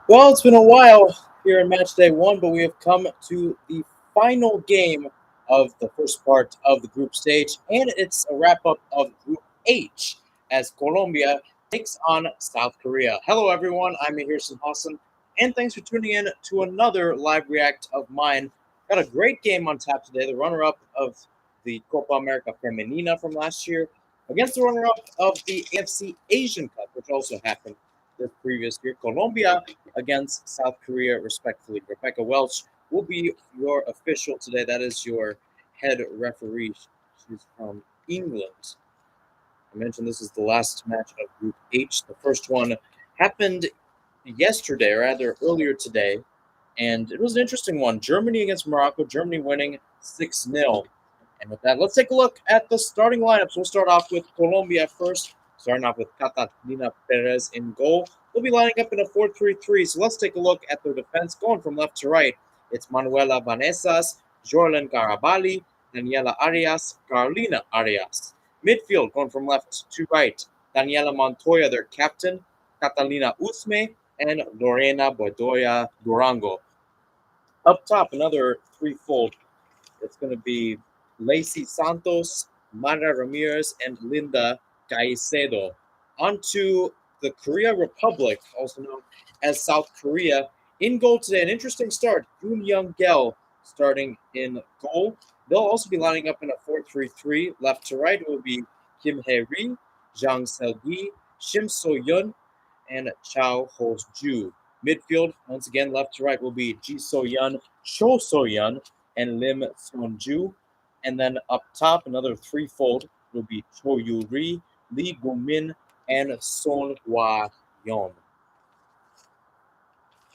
Well, it's been a while here in Matchday 1, but we have come to the final game of the first part of the group stage, and it's a wrap up of Group H as Colombia takes on South Korea. Hello, everyone. I'm Mihir Sinhasan, and thanks for tuning in to another live react of mine. Got a great game on tap today, the runner up of the Copa America Femenina from last year against the runner up of the AFC Asian Cup, which also happened this previous year. Colombia against South Korea, respectfully. Rebecca Welch will be your official today. That is your head referee. She's from England. I mentioned this is the last match of Group H. The first one happened yesterday, or rather earlier today, and it was an interesting one. Germany against Morocco, Germany winning 6-0. And with that, let's take a look at the starting lineups. We'll start off with Colombia first, starting off with Catalina Perez in goal. They'll be lining up in a 4-3-3. So let's take a look at their defense going from left to right. It's Manuela Vanesas, Jorlen Garabali, Daniela Arias, Carolina Arias. Midfield going from left to right. Daniela Montoya, their captain, Catalina Usme, and Lorena Bedoya Durango. Up top, another threefold. It's going to be Lacey Santos, Mara Ramirez, and Linda Caicedo. On to the Korea Republic, also known as South Korea. In goal today, an interesting start. Yoon Young Gel starting in goal. They'll also be lining up in a 4-3-3. Left to right will be Kim Hae-ri, Jang Seo-gi, Shim So-yeon, and Chao Ho-ju. Midfield, once again, left to right will be Ji So-yeon, Cho So-yeon, and Lim Seon-ju. And then up top, another threefold will be Cho Yu-ri, Lee Gu-min, and Son Hwa-yeon.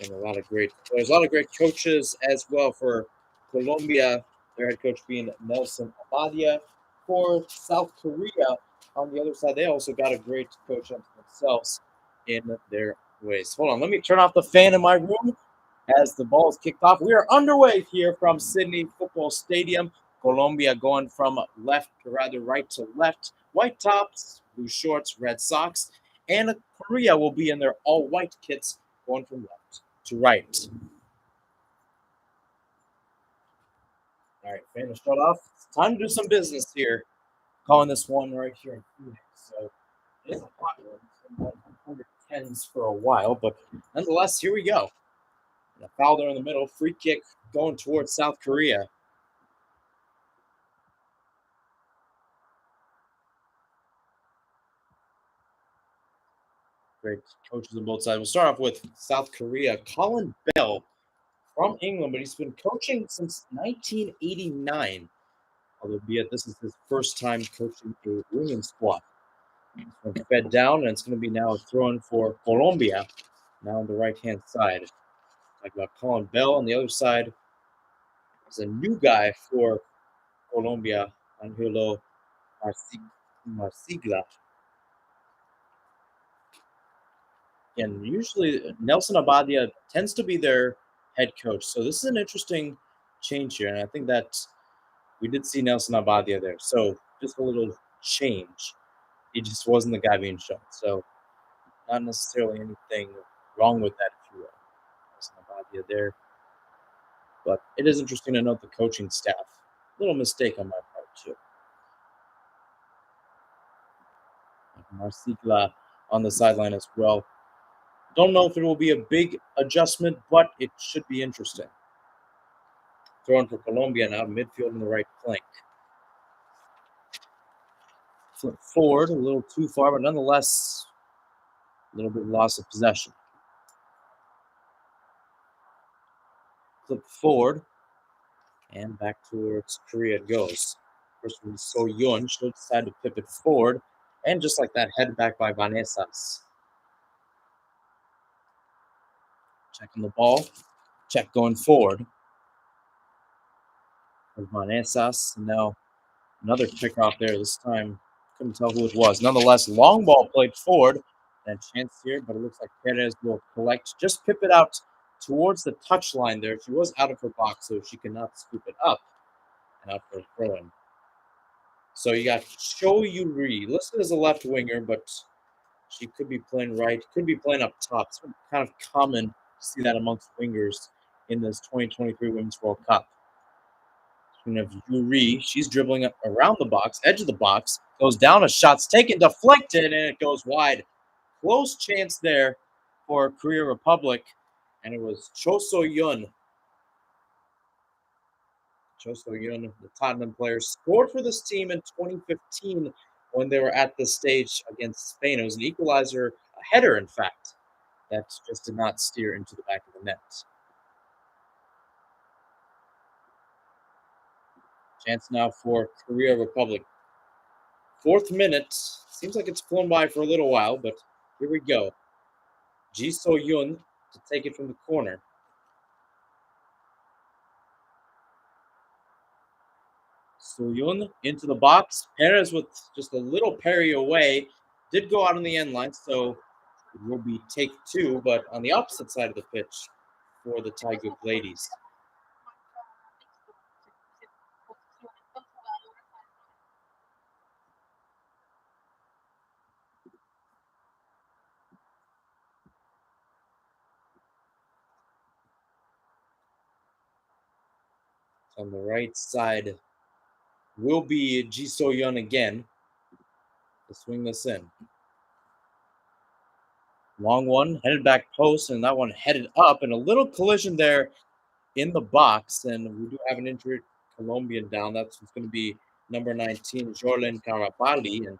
And a lot of great players, a lot of great coaches as well for Colombia. Their head coach being Nelson Abadia. For South Korea, on the other side, they also got a great coach unto themselves in their ways. Hold on, let me turn off the fan in my room as the ball is kicked off. We are underway here from Sydney Football Stadium. Colombia going from left to rather right to left. White tops, blue shorts, red socks. And Korea will be in their all white kits going from left to right. All right, fan to start off. It's time to do some business here. Calling this one right here in Phoenix. So it is a hot one. It's been under tens for a while, but nonetheless, here we go. And a foul there in the middle. Free kick going towards South Korea. Great coaches on both sides. We'll start off with South Korea. Colin Bell from England, but he's been coaching since 1989. Albeit this is his first time coaching a women's squad. He's been fed down, and it's going to be now thrown for Colombia, now on the right-hand side. Talk about Colin Bell on the other side. Is a new guy for Colombia, Angelo Marsigla. And usually Nelson Abadia tends to be their head coach. So this is an interesting change here. And I think that we did see Nelson Abadia there. So just a little change. He just wasn't the guy being shown. So not necessarily anything wrong with that, if you will. Nelson Abadia there. But it is interesting to note the coaching staff. Little mistake on my part, too. Marsigla on the sideline as well. Don't know if it will be a big adjustment, but it should be interesting. Throwing for Colombia now, midfield in the right flank. Flip forward, a little too far, but nonetheless, a little bit loss of possession. Flip forward, and back towards Korea it goes. First one, So-yeon, she'll decide to pivot forward, and just like that, head back by Vanesas. Checking the ball, check going forward. With Vanesas, now another kickoff there. This time, couldn't tell who it was. Nonetheless, long ball played forward. And chance here, but it looks like Perez will collect. Just pip it out towards the touchline there. She was out of her box, so she cannot scoop it up and out for a throw in. So you got Cho Yu-ri, listed as a left winger, but she could be playing right, could be playing up top. It's kind of common see that amongst wingers in this 2023 Women's World Cup. We have Yuri. She's dribbling around the box, edge of the box, goes down. A shot's taken, deflected, and it goes wide. Close chance there for Korea Republic, and it was Cho So-yun. Cho So-yun, the Tottenham player, scored for this team in 2015 when they were at this stage against Spain. It was an equalizer, a header, in fact, that just did not steer into the back of the net. Chance now for Korea Republic. 4th minute. Seems like it's flown by for a little while, but here we go. Ji So-yun to take it from the corner. So-yun into the box. Perez with just a little parry away. Did go out on the end line, so it will be take 2, but on the opposite side of the pitch for the Taeguk ladies. On the right side will be Ji So-yun again to swing this in. Long one, headed back post, and that one headed up, and a little collision there in the box. And we do have an injured Colombian down. That's going to be number 19, Jorlen Carapali, and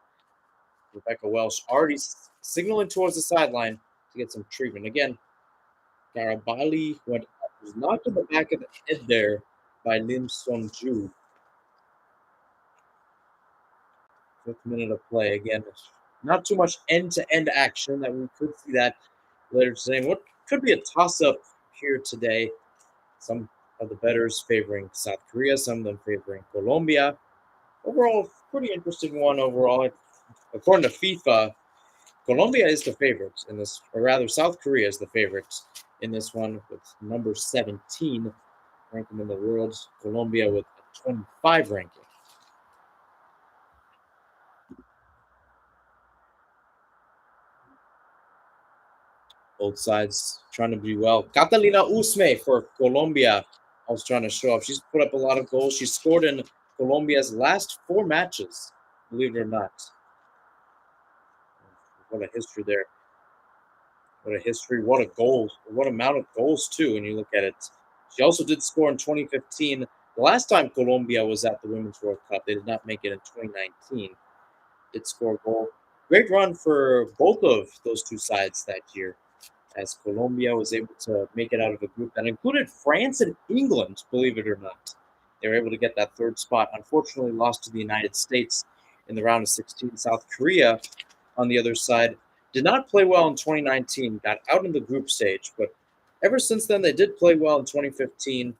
Rebecca Welsh already signaling towards the sideline to get some treatment. Again, Carapali was knocked in the back of the head there by Lim Song-ju. 5th minute of play. Again, not too much end-to-end action that we could see that later today. What could be a toss-up here today. Some of the bettors favoring South Korea, some of them favoring Colombia. Overall, pretty interesting one overall. According to FIFA, Colombia is the favorite in this, or rather, South Korea is the favorite in this one with number 17 ranking in the world. Colombia with a 25 ranking. Both sides trying to do well. Catalina Usme for Colombia. I was trying to show off. She's put up a lot of goals. She scored in Colombia's last 4 matches, believe it or not. What a history there. What a history. What a goal. What amount of goals, too, when you look at it. She also did score in 2015. The last time Colombia was at the Women's World Cup, they did not make it in 2019. Did score a goal. Great run for both of those two sides that year, as Colombia was able to make it out of a group that included France and England, believe it or not. They were able to get that 3rd spot. Unfortunately, lost to the United States in the round of 16. South Korea, on the other side, did not play well in 2019, got out in the group stage, but ever since then, they did play well in 2015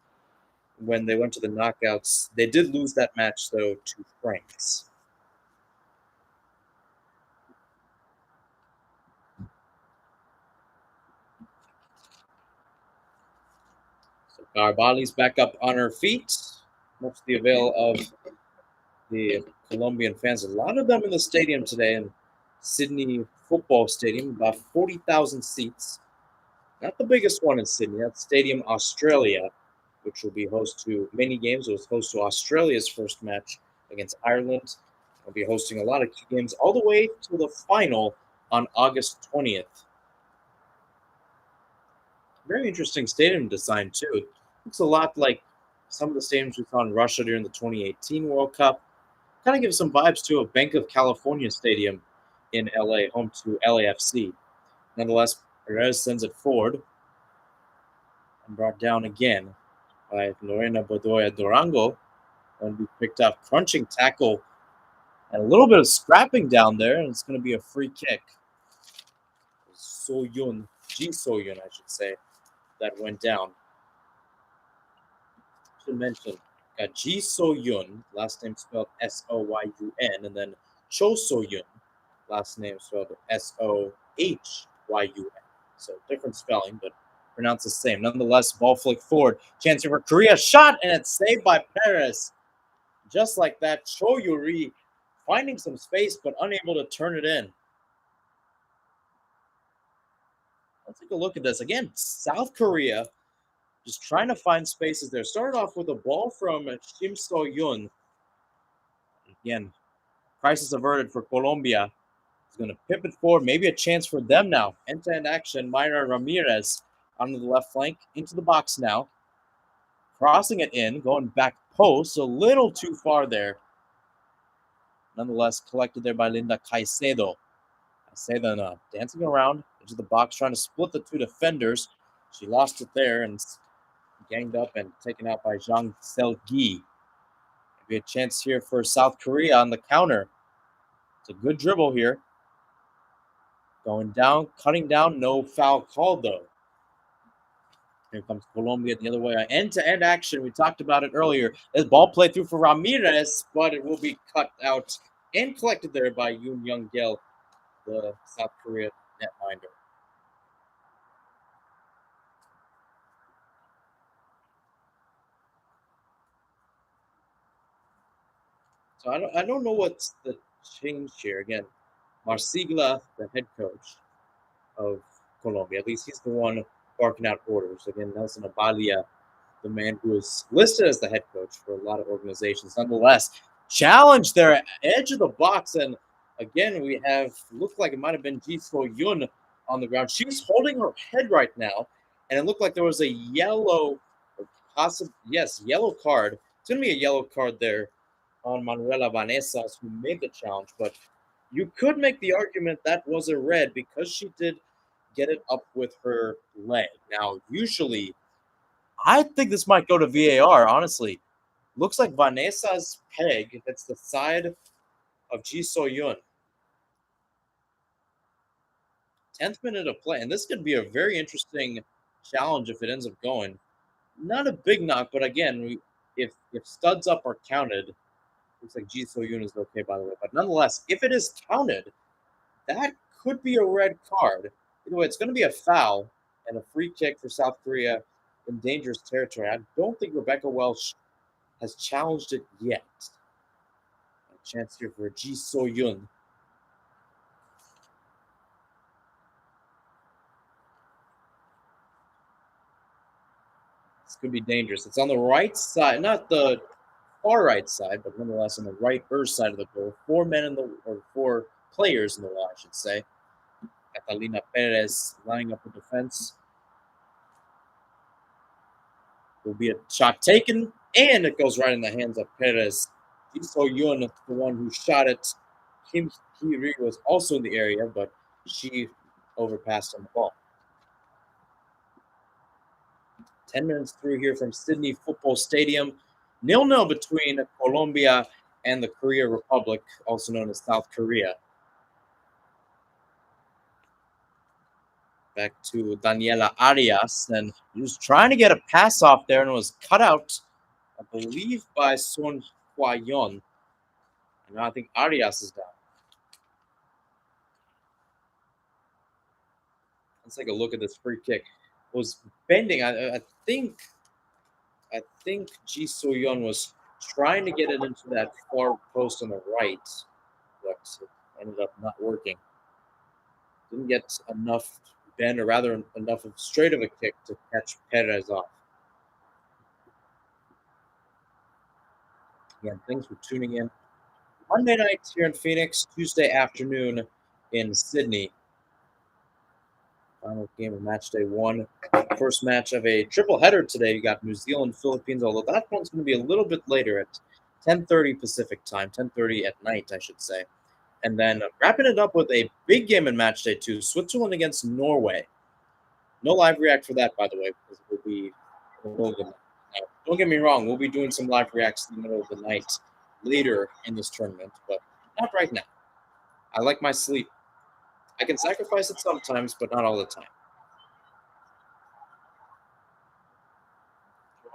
when they went to the knockouts. They did lose that match, though, to France. So Garbali's back up on her feet, much to the avail of the Colombian fans. A lot of them in the stadium today in Sydney Football Stadium, about 40,000 seats. Not the biggest one in Sydney. That's Stadium Australia, which will be host to many games. It was host to Australia's first match against Ireland. We'll be hosting a lot of key games all the way to the final on August 20th. Very interesting stadium design, too. It looks a lot like some of the stadiums we saw in Russia during the 2018 World Cup. Kind of gives some vibes to a Bank of California stadium in LA, home to LAFC. Nonetheless, Perez sends it forward and brought down again by Lorena Bedoya Durango. And be picked up, crunching tackle, and a little bit of scrapping down there, and it's going to be a free kick. So-yun, Ji So-yun, I should say, that went down. Should mention, got Ji So-yun, last name spelled S-O-Y-U-N, and then Cho So-yun, last name spelled S-O-H-Y-U-N. So different spelling, but pronounced the same. Nonetheless, ball flick forward. Chance for Korea. Shot, and it's saved by Perez. Just like that, Cho Yuri finding some space, but unable to turn it in. Let's take a look at this. Again, South Korea just trying to find spaces there. Started off with a ball from Shim So-yun. Again, crisis averted for Colombia. He's going to pivot forward. Maybe a chance for them now. End-to-end action. Mayra Ramirez onto the left flank. Into the box now. Crossing it in. Going back post. A little too far there. Nonetheless, collected there by Linda Caicedo. Caicedo dancing around into the box, trying to split the two defenders. She lost it there and ganged up and taken out by Zhang Selgi. Maybe a chance here for South Korea on the counter. It's a good dribble here. Going down, cutting down, no foul called though. Here comes Colombia the other way. End-to-end action. We talked about it earlier. This ball played through for Ramirez, but it will be cut out and collected there by Yoon Young-gil, the South Korea netminder. So I don't know what's the change here. Again, Marsigla, the head coach of Colombia, at least he's the one barking out orders. Again, Nelson Abalia, the man who is listed as the head coach for a lot of organizations, nonetheless, challenged their edge of the box. And again, we have looked like it might have been Ji So-yun on the ground. She's holding her head right now, and it looked like there was a yellow, yellow card. It's going to be a yellow card there on Manuela Vanesas, who made the challenge, but you could make the argument that was a red because she did get it up with her leg. Now, usually, I think this might go to VAR, honestly. Looks like Vanesa's peg hits the side of Ji So-yun. 10th minute of play, and this could be a very interesting challenge if it ends up going. Not a big knock, but again, if studs up are counted, looks like Ji So-yun is okay, by the way. But nonetheless, if it is counted, that could be a red card. Either way, it's going to be a foul and a free kick for South Korea in dangerous territory. I don't think Rebecca Welsh has challenged it yet. A chance here for Ji So-yun. This could be dangerous. It's on the right side, not the far right side, but nonetheless on the right side of the goal. Four players in the wall, I should say. Catalina Perez lining up the defense. Will be a shot taken, and it goes right in the hands of Perez. Ji So-yun, the one who shot it. Kim Hee-ri was also in the area, but she overpassed on the ball. 10 minutes through here from Sydney Football Stadium. 0-0 between Colombia and the Korea Republic, also known as South Korea. Back to Daniela Arias, and he was trying to get a pass off there and was cut out, I believe, by Son Hwa-yeon. And now I think Arias is down. Let's take a look at this free kick. It was bending. I think Ji So-yun was trying to get it into that far post on the right, but it ended up not working. Didn't get enough bend, or rather enough of straight of a kick to catch Perez off. Again, thanks for tuning in. Monday night here in Phoenix, Tuesday afternoon in Sydney. Final game of Matchday 1. First match of a triple header today. You got New Zealand, Philippines, although that one's going to be a little bit later at 10:30 Pacific time, 10:30 at night, I should say. And then wrapping it up with a big game in Matchday 2, Switzerland against Norway. No live react for that, by the way, because it will be in the middle of the night. Now, don't get me wrong, we'll be doing some live reacts in the middle of the night later in this tournament, but not right now. I like my sleep. I can sacrifice it sometimes, but not all the time.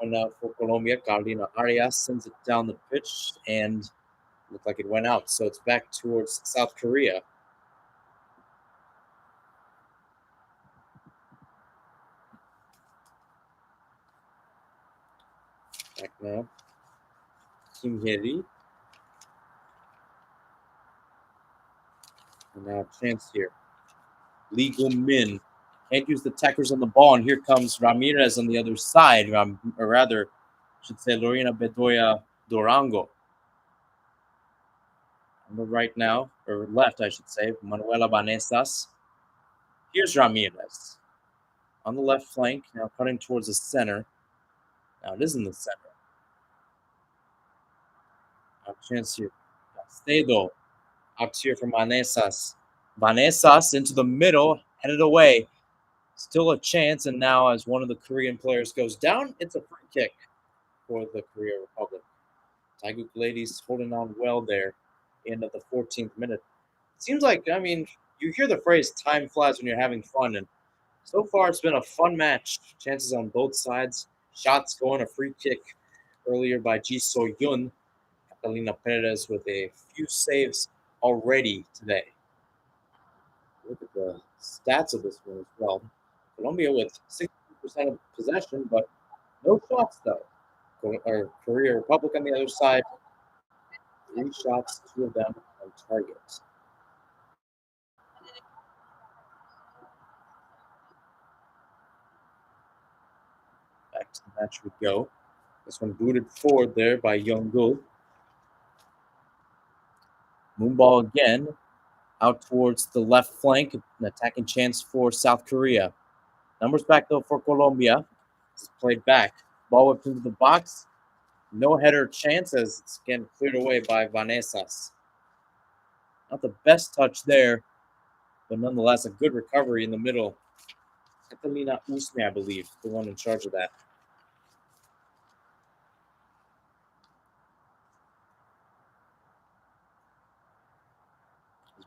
And for Colombia, Carolina Arias sends it down the pitch and looked like it went out. So it's back towards South Korea. Back now. Kim Hee-ri. And now a chance here. Lee Gu-min Can't use the techers on the ball, and here comes Ramirez on the other side, or rather, I should say Lorena Bedoya Durango. On the right now, or left, I should say, Manuela Banesas. Here's Ramirez on the left flank, now cutting towards the center. Now it is in the center. Now chance here. Castedo out here from Banesas. Banesas into the middle, headed away. Still a chance, and now as one of the Korean players goes down, it's a free kick for the Korea Republic. Taeguk ladies holding on well there, end of the 14th minute. Seems like, I mean, you hear the phrase "time flies when you're having fun," and so far it's been a fun match. Chances on both sides. Shots going, a free kick earlier by Ji So Yun. Catalina Perez with a few saves already today. Look at the stats of this one as well. Colombia with 60% of possession, but no shots though. Or Korea Republic on the other side, 3 shots, 2 of them on target. Back to the match we go. This one booted forward there by Young-gul. Moonball again, out towards the left flank, an attacking chance for South Korea. Numbers back though for Colombia. It's played back. Ball whipped into the box. No header chance as it's again cleared away by Vanesas. Not the best touch there, but nonetheless a good recovery in the middle. Catalina Usme, I believe, the one in charge of that.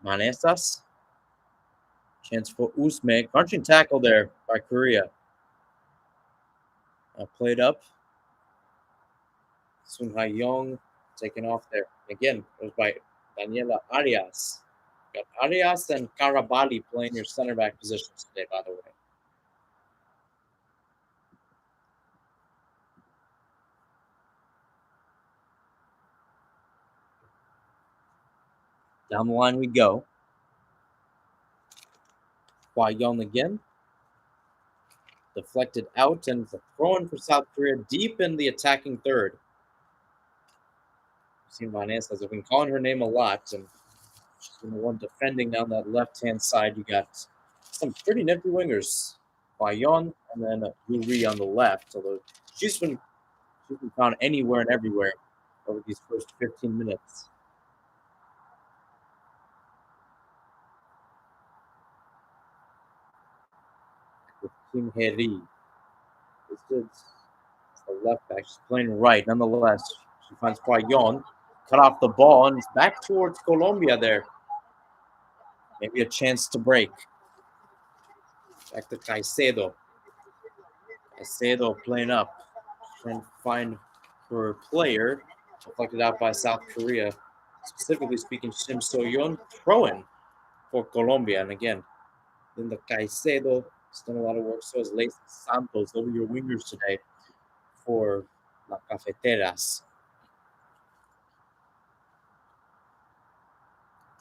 Vanesas. Chance for Usme. Crunching tackle there by Korea. Played up. Sun Ha-young taken off there. Again, it was by Daniela Arias. Got Arias and Karabali playing your center back positions today, by the way. Down the line we go. Hua Young again. Deflected out, and it's a throw-in for South Korea deep in the attacking third. We've seen Vanessa, I've been calling her name a lot, and she's been the one defending down that left-hand side. You got some pretty nifty wingers. Hua Young and then Yuri on the left, although she's been found anywhere and everywhere over these first 15 minutes. With Kim Heri. This is the left back. She's playing right. Nonetheless, she finds Quayon. Cut off the ball, and it's back towards Colombia there. Maybe a chance to break. Back to Caicedo. Caicedo playing up. Trying to find her player. Deflected out by South Korea. Specifically speaking, Shim So-yeon throwing for Colombia. And again, in the Caicedo has done a lot of work. So has Lacey Santos. They'll be your wingers today for La Cafeteras.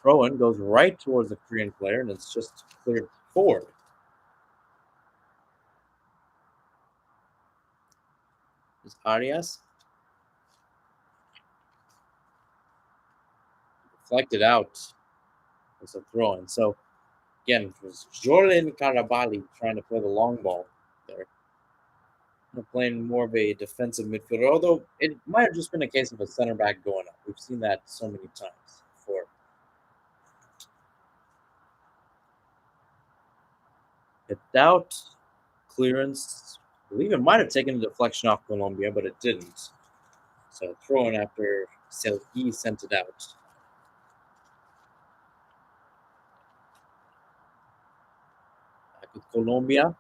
Throw-in goes right towards the Korean player, and it's just cleared forward. Is Arias deflected out. It's a throw-in. So again, it was Jordan Carabali trying to play the long ball there. Playing more of a defensive midfielder, although it might have just been a case of a center back going up. We've seen that so many times before. Hit out, clearance. I believe it might have taken a deflection off Colombia, but it didn't. So throw-in after Selgi sent it out. Back with Colombia.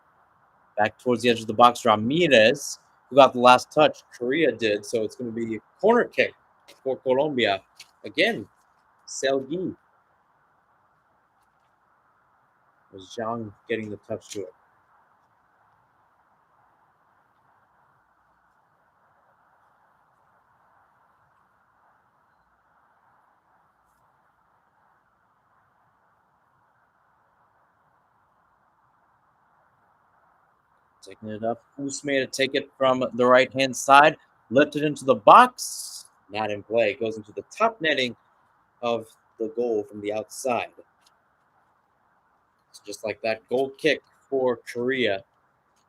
Back towards the edge of the box, Ramirez, who got the last touch. Korea did, so it's going to be a corner kick for Colombia. Again, Selgi. Was Zhang getting the touch to it. Taking it up. Usme to take it from the right-hand side. Lifted into the box. Not in play. Goes into the top netting of the goal from the outside. So just like that, goal kick for Korea.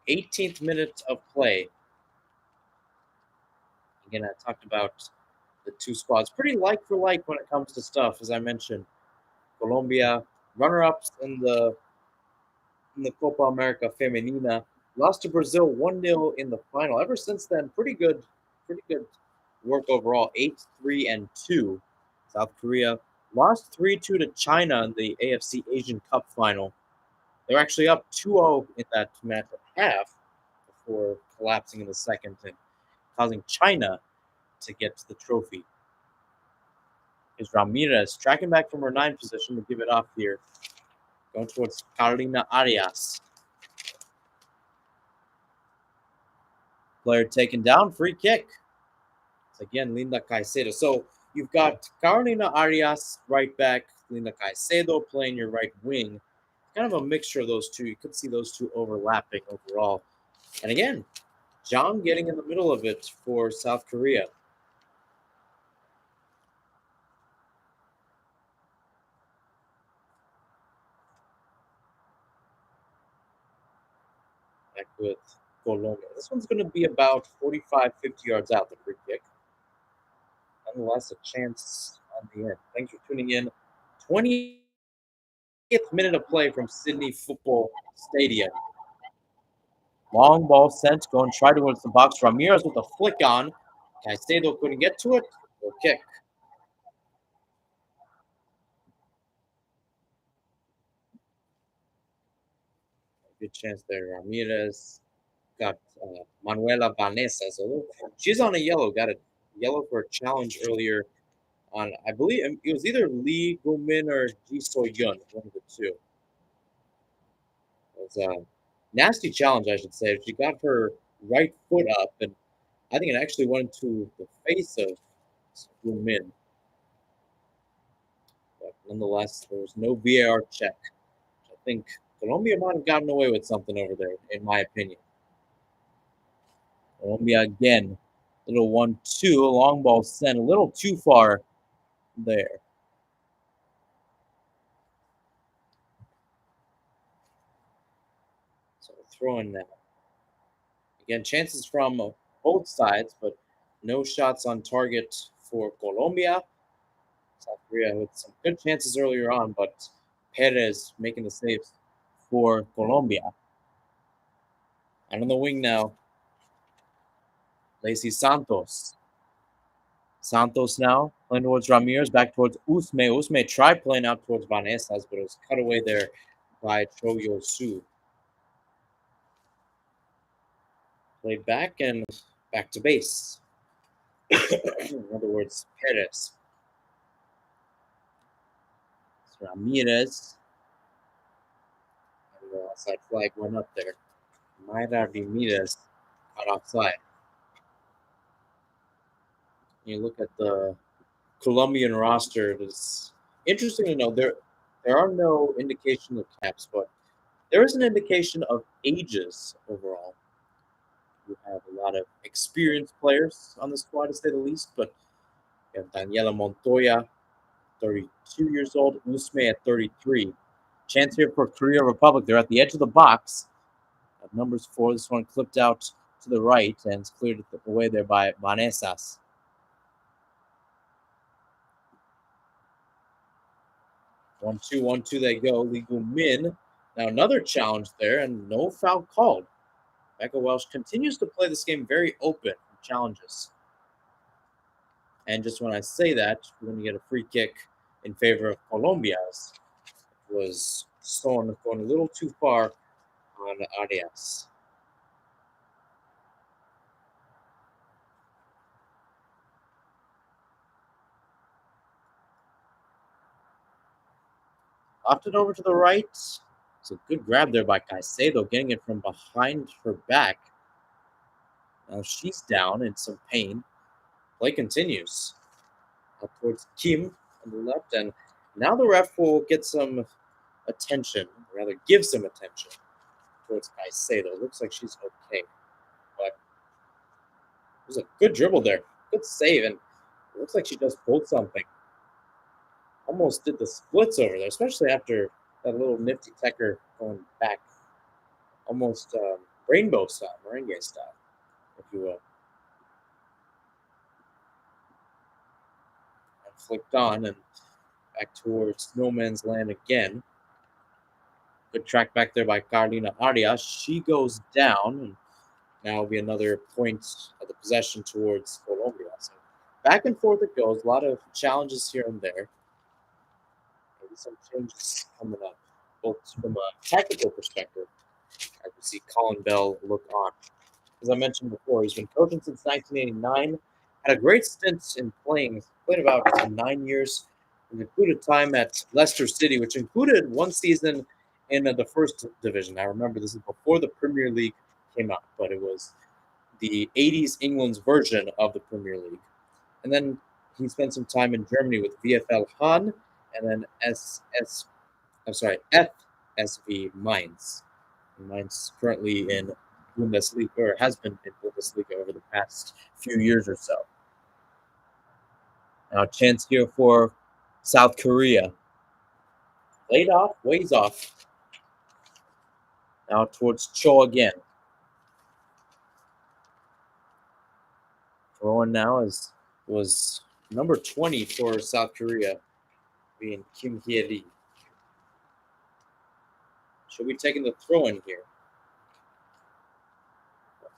18th minute of play. Again, I talked about the two squads. Pretty like for like when it comes to stuff, as I mentioned. Colombia, runner-ups in the Copa America Femenina, lost to Brazil 1-0 in the final. Ever since then, pretty good work overall. 8-3-2. South Korea lost 3-2 to China in the AFC Asian Cup final. They were actually up 2-0 in that match at half before collapsing in the second and causing China to get the trophy. Is Ramirez tracking back from her 9 position to give it off here. Going towards Carolina Arias. Player taken down, free kick. It's again Linda Caicedo. So you've got Carolina Arias right back, Linda Caicedo playing your right wing. Kind of a mixture of those two. You could see those two overlapping overall. And again, Zhang getting in the middle of it for South Korea. Back with Colombia. This one's going to be about 45, 50 yards out, the free kick. Nonetheless, a chance on the end. Thanks for tuning in. 20th minute of play from Sydney Football Stadium. Long ball sent, going try towards the box. Ramirez with a flick on. Caicedo couldn't get to it. Goal kick. Good chance there. Ramirez got Manuela Vanessa. So she's on a yellow. Got a yellow for a challenge earlier on, I believe it was either Lee Gumin or Ji So Yun, one of the two. It was a nasty challenge, I should say. She got her right foot up, and I think it actually went into the face of Gumin. But nonetheless, there was no VAR check. I think Colombia might have gotten away with something over there, in my opinion. Colombia again, little 1-2, long ball sent a little too far there. So throwing now. Again, chances from both sides, but no shots on target for Colombia. South Korea with some good chances earlier on, but Perez making the saves for Colombia. And on the wing now, Lacey Santos. Santos now playing towards Ramirez, back towards Usme. Usme tried playing out towards Vanessas, but it was cut away there by Choyo Su. Played back and back to base. In other words, Perez. So Ramirez. And the outside flag went up there. Mayra Ramirez got offside. You look at the Colombian roster. It's interesting to know there are no indication of caps, but there is an indication of ages overall. You have a lot of experienced players on the squad, to say the least, but you have Daniela Montoya, 32 years old, Usme at 33. Chance here for Korea Republic. They're at the edge of the box. Numbers 4. This one clipped out to the right, and it's cleared away there by Vanessas. 1-2, 1-2 they go. Lee Min. Now another challenge there, and no foul called. Becca Welsh continues to play this game very open with challenges. And just when I say that, we're going to get a free kick in favor of Colombia's. It was Stone going a little too far on Arias. Opted over to the right. It's a good grab there by Caicedo, getting it from behind her back. Now she's down in some pain. Play continues. Up towards Kim on the left, and now the ref will get some attention, or rather give some attention. towards Caicedo. Looks like she's okay, but it was a good dribble there. Good save, and it looks like she just pulled something. Almost did the splits over there, especially after that little nifty techer going back. Almost rainbow style, merengue style, if you will. And flicked on and back towards no man's land again. Good track back there by Carolina Arias. She goes down, and now will be another point of the possession towards Colombia. So back and forth it goes. A lot of challenges here and there. Maybe some changes coming up, both from a technical perspective, as we see Colin Bell look on. As I mentioned before, he's been coaching since 1989. Had a great stint in playing. Played about 9 years. It included time at Leicester City, which included one season in the first division. I remember this is before the Premier League came out, but it was the 80s England's version of the Premier League. And then he spent some time in Germany with VfL Hahn and then FSV Mainz. Mainz currently in Bundesliga, or has been in Bundesliga over the past few years or so. Now, a chance here for South Korea. Laid off, ways off. Now towards Cho again. Throwing now was number 20 for South Korea, being Kim Hye-ri. Should be taking the throw in here.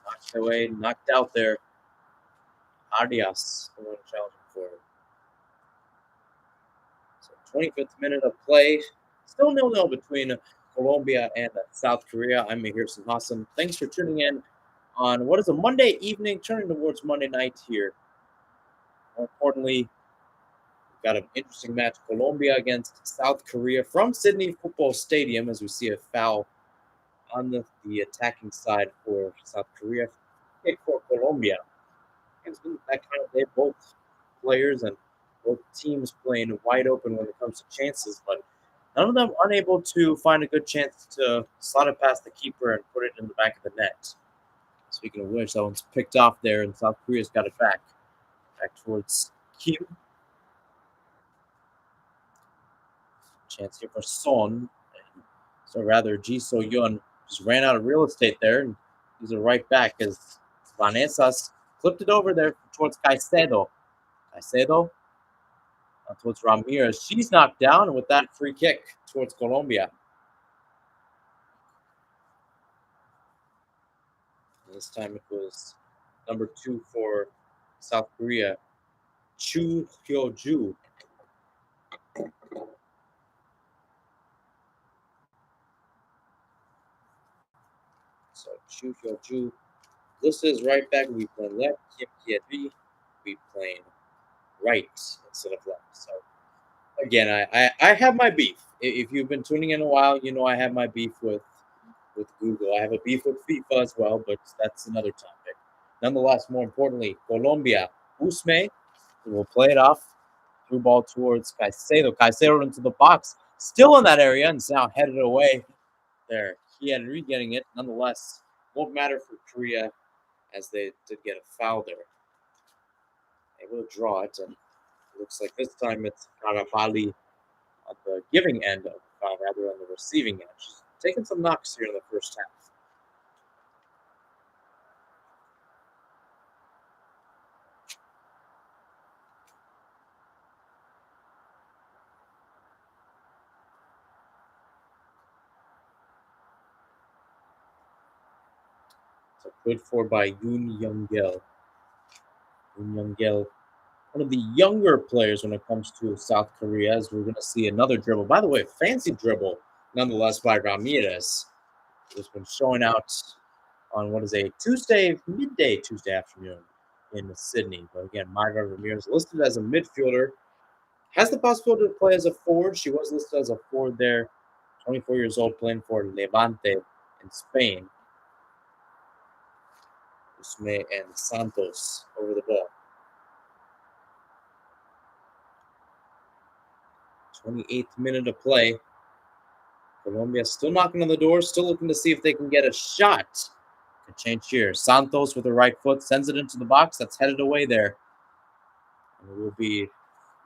Knocked away, knocked out there. Arias, the one challenging for it. So 25th minute of play. Still 0-0 between Colombia and South Korea. I'm Mihir Sinhasan. Thanks for tuning in on what is a Monday evening, turning towards Monday night here. More importantly, we've got an interesting match. Colombia against South Korea from Sydney Football Stadium, as we see a foul on the attacking side for South Korea. Kick for Colombia. It's been that kind of day. Both players and both teams playing wide open when it comes to chances, but none of them unable to find a good chance to slot it past the keeper and put it in the back of the net. Speaking of which, that one's picked off there, and South Korea's got it back towards Kim. Chance here for Son. So rather, Ji So-yeon just ran out of real estate there, and he's a right back as Vanessas flipped it over there towards Caicedo. Caicedo towards Ramirez. She's knocked down, and with that free kick towards Colombia. This time it was number 2 for South Korea, Chu Hyo-ju. So Chu Hyo-ju. This is right back. We play left. Kim Hye-ri. We playing right instead of left. So again, I have my beef. If you've been tuning in a while, you know I have my beef with Google. I have a beef with FIFA as well, but that's another topic. Nonetheless, more importantly, Colombia. Usme will play it off. Through ball towards Caicedo. Caicedo into the box. Still in that area and it's now headed away there. Hye-ri getting it. Nonetheless, won't matter for Korea as they did get a foul there. Able to draw it, and it looks like this time it's Karabali on the giving end of the foul rather than the receiving end. She's taking some knocks here in the first half. So good for by Yoon Young-gil. Yoon Young-gil, one of the younger players when it comes to South Korea, as we're going to see another dribble. By the way, fancy dribble, nonetheless, by Ramirez. It's been showing out on what is a midday Tuesday afternoon in Sydney. But again, Mayra Ramirez listed as a midfielder. Has the possibility to play as a forward. She was listed as a forward there. 24 years old, playing for Levante in Spain. Usme and Santos over the ball. 28th minute of play. Colombia still knocking on the door, still looking to see if they can get a shot. Could change here. Santos with the right foot sends it into the box. That's headed away there. And it will be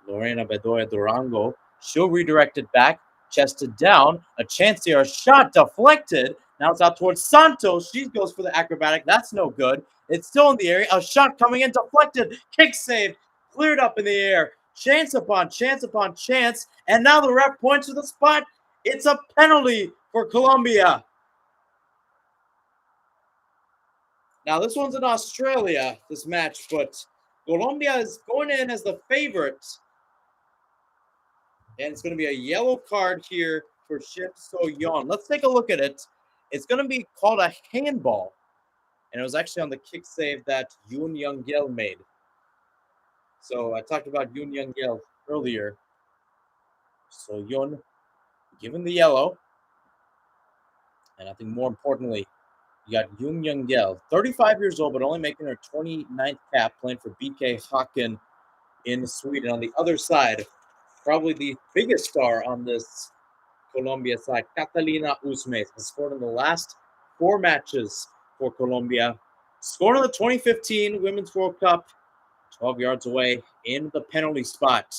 Lorena Bedoya Durango. She'll redirect it back, chested down. A chance here, a shot deflected. Now it's out towards Santos. She goes for the acrobatic. That's no good. It's still in the area. A shot coming in, deflected. Kick saved. Cleared up in the air. Chance upon chance upon chance. And now the ref points to the spot. It's a penalty for Colombia. Now, this one's in Australia, this match, but Colombia is going in as the favorite. And it's going to be a yellow card here for Shim So-yeon. Let's take a look at it. It's going to be called a handball. And it was actually on the kick save that Yoon Young-gil made. So I talked about Yoon Young-gil earlier. So Yoon given the yellow. And I think more importantly, you got Yoon Young-gil, 35 years old, but only making her 29th cap, playing for BK Häcken in Sweden. On the other side, probably the biggest star on this Colombia side, Catalina Usme, has scored in the last 4 matches for Colombia. Scored in the 2015 Women's World Cup, 12 yards away in the penalty spot.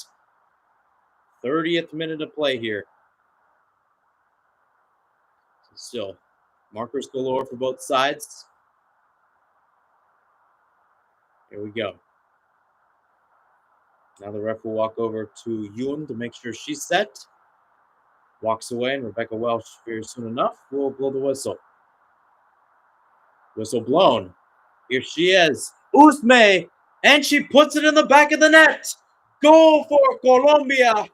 30th minute of play here. Still, markers galore for both sides. Here we go. Now the ref will walk over to Yoon to make sure she's set. Walks away, and Rebecca Welsh, very soon enough, will blow the whistle. Whistle blown. Here she is. Usme, and she puts it in the back of the net. Goal for Colombia.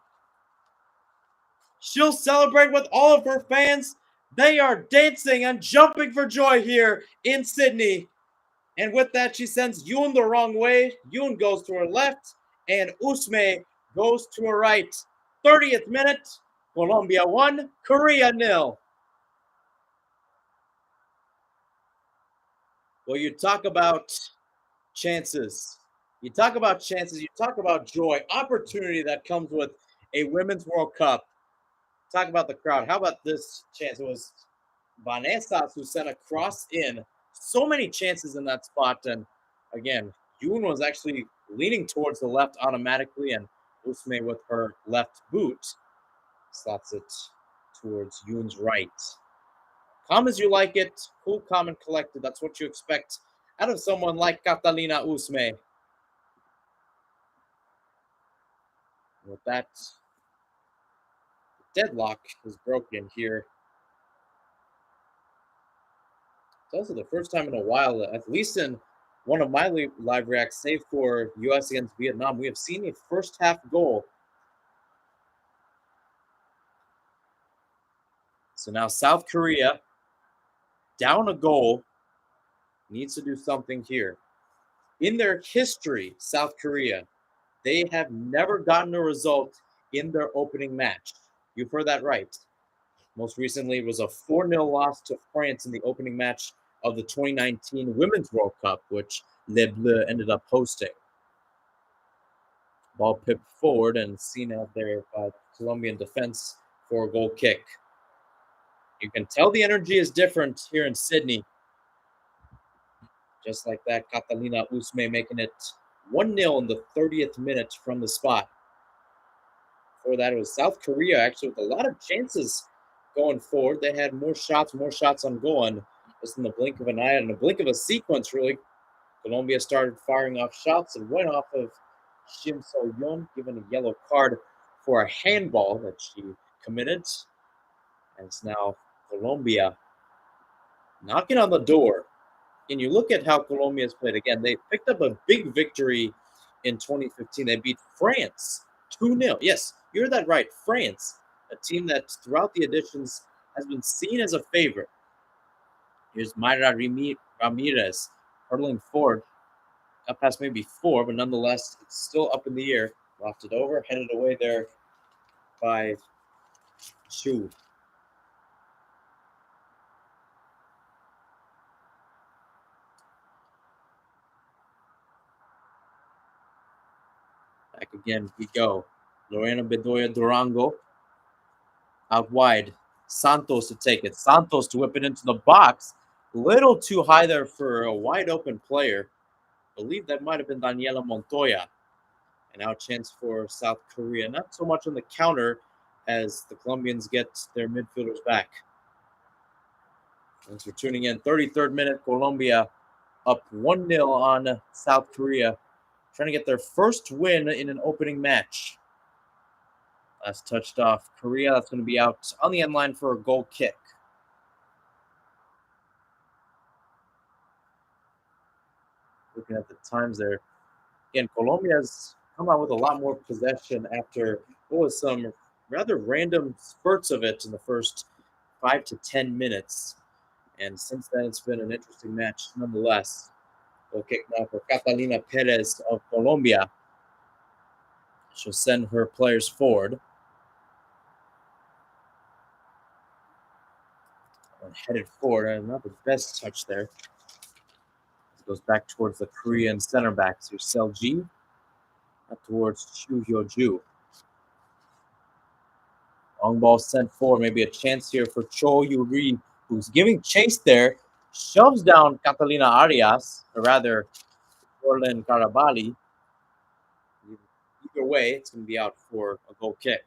She'll celebrate with all of her fans. They are dancing and jumping for joy here in Sydney. And with that, she sends Yoon the wrong way. Yoon goes to her left, and Usme goes to her right. 30th minute, Colombia 1, Korea 0. Well, you talk about chances. You talk about chances. You talk about joy, opportunity that comes with a Women's World Cup. Talk about the crowd. How about this chance? It was Vanessa who sent a cross in. So many chances in that spot. And again, Yoon was actually leaning towards the left automatically, and Usme with her left boot slots it towards Yoon's right. Calm as you like it, cool, calm, and collected. That's what you expect out of someone like Catalina Usme. With that, deadlock is broken here. It's also the first time in a while, at least in one of my live reacts, save for U.S. against Vietnam, we have seen a first half goal. So now South Korea, down a goal, needs to do something here. In their history, South Korea, they have never gotten a result in their opening match. You've heard that right. Most recently, it was a 4-0 loss to France in the opening match of the 2019 Women's World Cup, which Les Bleus ended up hosting. Ball pipped forward and seen out there by Colombian defense for a goal kick. You can tell the energy is different here in Sydney. Just like that, Catalina Usme making it 1-0 in the 30th minute from the spot. Before that, it was South Korea, actually, with a lot of chances going forward. They had more shots on goal, and just in the blink of an eye, in the blink of a sequence, really, Colombia started firing off shots and went off of Shim So-yeon, given a yellow card for a handball that she committed. And it's now Colombia knocking on the door. And you look at how Colombia's played. Again, they picked up a big victory in 2015. They beat France 2-0. Yes, you heard that right. France, a team that throughout the editions has been seen as a favorite. Here's Mayra Ramirez hurtling forward. Up past maybe 4, but nonetheless, it's still up in the air. Lofted over, headed away there by Chu. Back again we go. Lorena Bedoya Durango out wide. Santos to take it. Santos to whip it into the box. Little too high there for a wide open player. I believe that might have been Daniela Montoya. And now a chance for South Korea. Not so much on the counter as the Colombians get their midfielders back. Thanks for tuning in. 33rd minute, Colombia up 1-0 on South Korea. Trying to get their first win in an opening match. Last touched off. Korea, that's going to be out on the end line for a goal kick. Looking at the times there. Again, Colombia's come out with a lot more possession after what was some rather random spurts of it in the first 5 to 10 minutes. And since then, it's been an interesting match nonetheless. Goal kick now for Catalina Perez of Colombia. She'll send her players forward. And headed forward, and not the best touch there. It goes back towards the Korean center backs. Here's Selji, towards Chu Hyo-ju. Long ball sent forward, maybe a chance here for Cho Yuri, who's giving chase there. Shoves down Catalina Arias, or rather, Orlen Carabali. Either way, it's going to be out for a goal kick.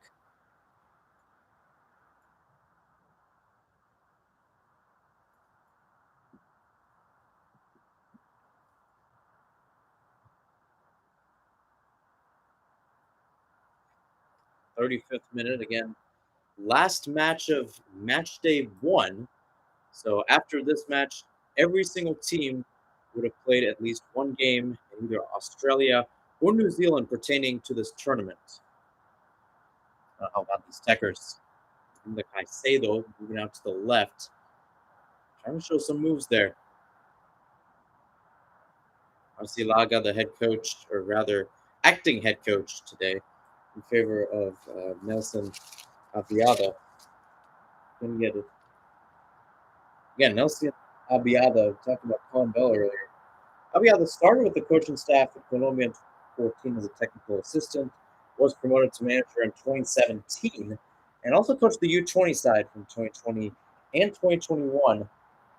'35th minute again. Last match of match day 1. So after this match, every single team would have played at least one game in either Australia or New Zealand pertaining to this tournament. How about these techers? The Caicedo moving out to the left. Trying to show some moves there. Arcilaga, the head coach, or rather acting head coach today, in favor of Nelson Abiada. Couldn't get it. Again, Nelson Abiada, talking about Colin Bell earlier. Abiada started with the coaching staff at Colombia in 2014 as a technical assistant, was promoted to manager in 2017, and also coached the U20 side from 2020 and 2021.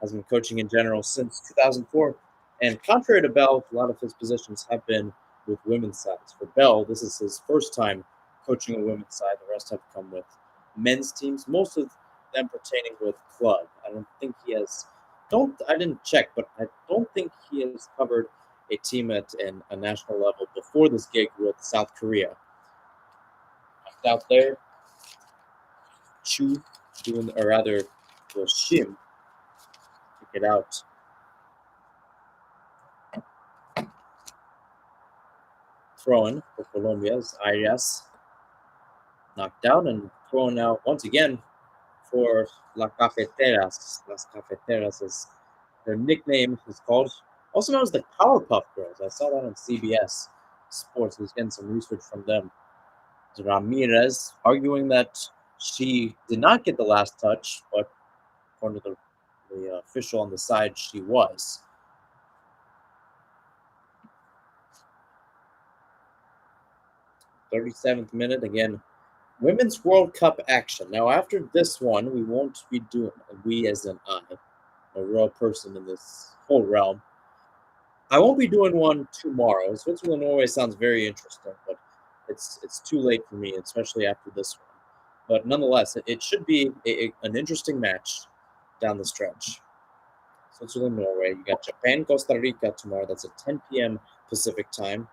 Has been coaching in general since 2004. And contrary to Bell, a lot of his positions have been with women's sides. For Bell, this is his first time coaching a women's side. The rest have come with men's teams, most of them pertaining with club. I don't think he has. I didn't check, but I don't think he has covered a team at a national level before this gig with South Korea. Out there, Chu doing, or rather, was Shim. Kick it out. Throwing for Colombia's Arias. Knocked down and thrown out once again for Las Cafeteras. Las Cafeteras is their nickname is called. Also known as the Powerpuff Girls. I saw that on CBS Sports. I was getting some research from them. Ramirez arguing that she did not get the last touch, but according to the official on the side, she was. 37th minute again. Women's World Cup action. Now, after this one, we won't be doing, we as an I, a real person in this whole realm. I won't be doing one tomorrow. Switzerland Norway sounds very interesting, but it's too late for me, especially after this one. But nonetheless, it should be an interesting match down the stretch. Switzerland Norway. You got Japan Costa Rica tomorrow. That's at 10 p.m. Pacific time,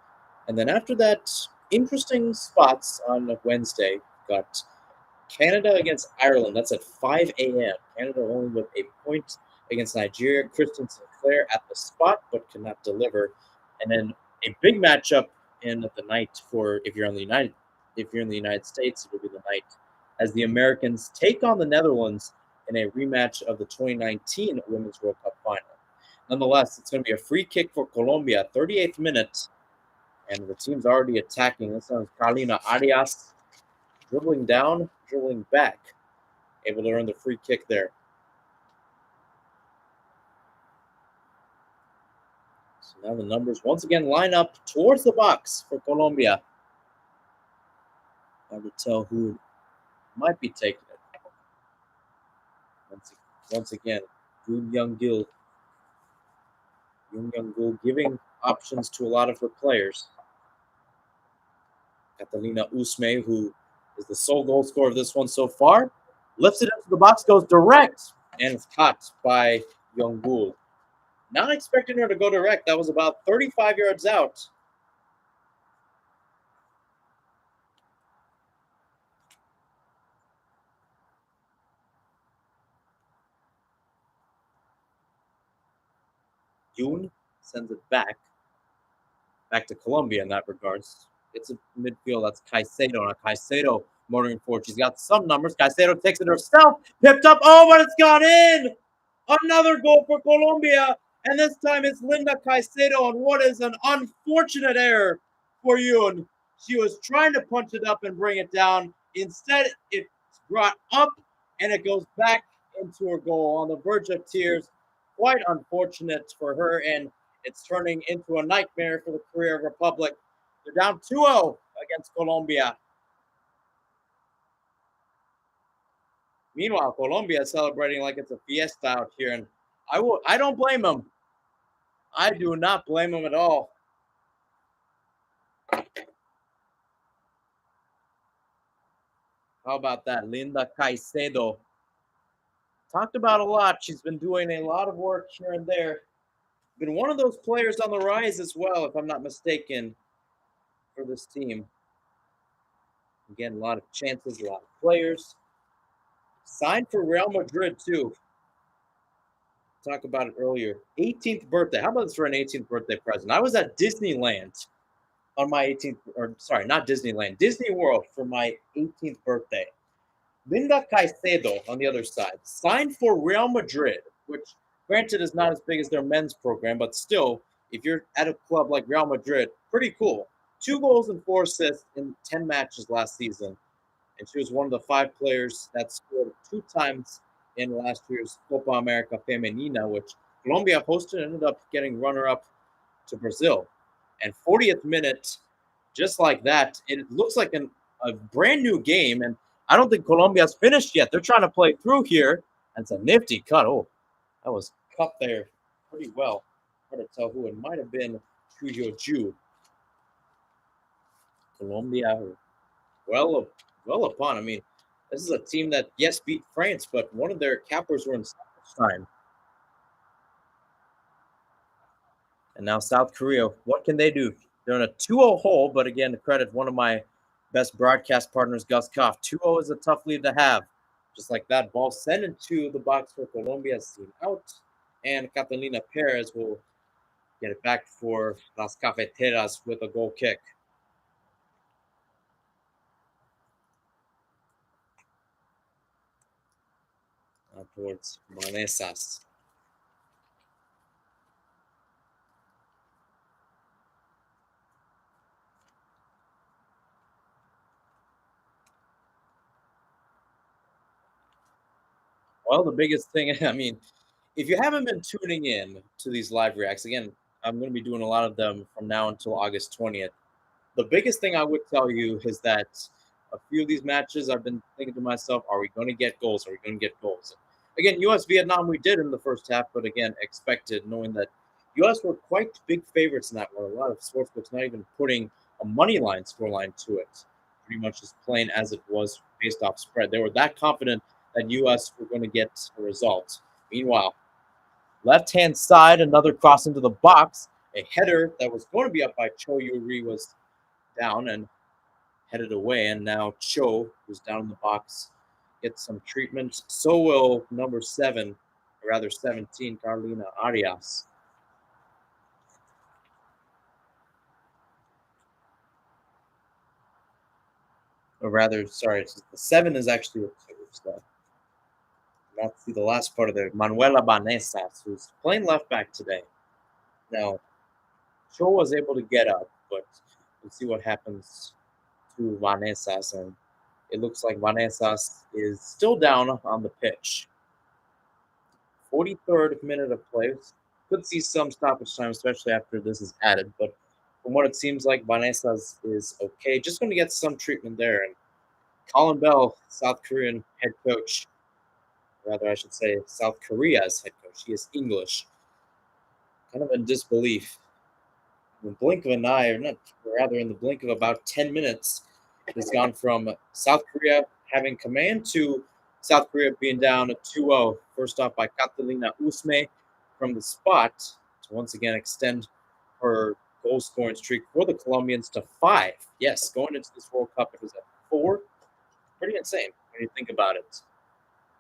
and then after that, interesting spots on Wednesday. Got Canada against Ireland. That's at 5 a.m. Canada only with a point against Nigeria. Kristen Sinclair at the spot, but cannot deliver. And then a big matchup in the night for if you're in the United States, it will be the night as the Americans take on the Netherlands in a rematch of the 2019 Women's World Cup final. Nonetheless, it's going to be a free kick for Colombia, 38th minute, and the team's already attacking. This one's Carolina Arias. Dribbling down, dribbling back. Able to earn the free kick there. So now the numbers once again line up towards the box for Colombia. Hard to tell who might be taking it. Once, once again, Yoon Young Gil, giving options to a lot of her players. Catalina Usme, who is the sole goal scorer of this one so far, lifts it into the box, goes direct, and is caught by Youngbul. Not expecting her to go direct. That was about 35 yards out. Yoon sends it back to Colombia in that regards. It's a midfield. That's Caicedo. Now Caicedo motoring forward. She's got some numbers. Caicedo takes it herself. Pipped up. Oh, but it's gone in. Another goal for Colombia. And this time it's Linda Caicedo. And what is an unfortunate error for Yoon. She was trying to punch it up and bring it down. Instead, it's brought up and it goes back into her goal on the verge of tears. Quite unfortunate for her. And it's turning into a nightmare for the career of Republic. They're down 2-0 against Colombia. Meanwhile, Colombia is celebrating like it's a fiesta out here, and I don't blame them. I do not blame them at all. How about that? Linda Caicedo. Talked about a lot. She's been doing a lot of work here and there. Been one of those players on the rise as well, if I'm not mistaken, for this team. Again, a lot of chances, a lot of players. Signed for Real Madrid, too. Talk about it earlier. 18th birthday. How about this for an 18th birthday present? I was at Disneyland on my 18th, or sorry, not Disneyland, Disney World for my 18th birthday. Linda Caicedo on the other side signed for Real Madrid, which granted is not as big as their men's program, but still, if you're at a club like Real Madrid, pretty cool. 2 goals and 4 assists in 10 matches last season. And she was one of the 5 players that scored 2 times in last year's Copa America Femenina, which Colombia hosted and ended up getting runner-up to Brazil. And 40th minute, just like that, it looks like a brand new game. And I don't think Colombia's finished yet. They're trying to play through here. And it's a nifty cut. Oh, that was cut there pretty well. Hard to tell who it might have been. Chuyo Ju. Colombia, well upon. I mean, this is a team that, yes, beat France, but one of their cappers were in stoppage time. And now South Korea, what can they do? They're in a 2-0 hole, but again, to credit one of my best broadcast partners, Gus Koff. 2-0 is a tough lead to have. Just like that, ball sent into the box for Colombia, seen out. And Catalina Perez will get it back for Las Cafeteras with a goal kick. Now towards Manesas. Well, the biggest thing, I mean, if you haven't been tuning in to these live reacts, again, I'm going to be doing a lot of them from now until August 20th. The biggest thing I would tell you is that a few of these matches, I've been thinking to myself, are we going to get goals? Are we going to get goals? Again, U.S. Vietnam, we did in the first half, but again, expected, knowing that U.S. were quite big favorites in that one. A lot of sportsbooks not even putting a money line scoreline to it. Pretty much just playing as it was based off spread. They were that confident that U.S. were going to get a result. Meanwhile, left-hand side, another cross into the box. A header that was going to be up by Cho Yuri was down and headed away. And now Cho, who's down in the box, gets some treatment. So will number 7, or rather 17, Carolina Arias. Or rather, sorry, the 7 is actually a 2. So let's see the last part of there. Manuela Banesas, who's playing left back today. Now, Cho was able to get up, but let's see what happens to Vanesas. And it looks like Vanesas is still down on the pitch. 43rd minute of play. Could see some stoppage time, especially after this is added. But from what it seems like, Vanesas is okay. Just going to get some treatment there. And Colin Bell, South Korean head coach, rather, I should say, South Korea's head coach. He is English, kind of in disbelief. In the blink of an eye, or not, rather, in the blink of about 10 minutes, it's gone from South Korea having command to South Korea being down 2-0. First off by Catalina Usme from the spot to once again extend her goal scoring streak for the Colombians to 5. Yes, going into this World Cup, it was at 4. Pretty insane when you think about it.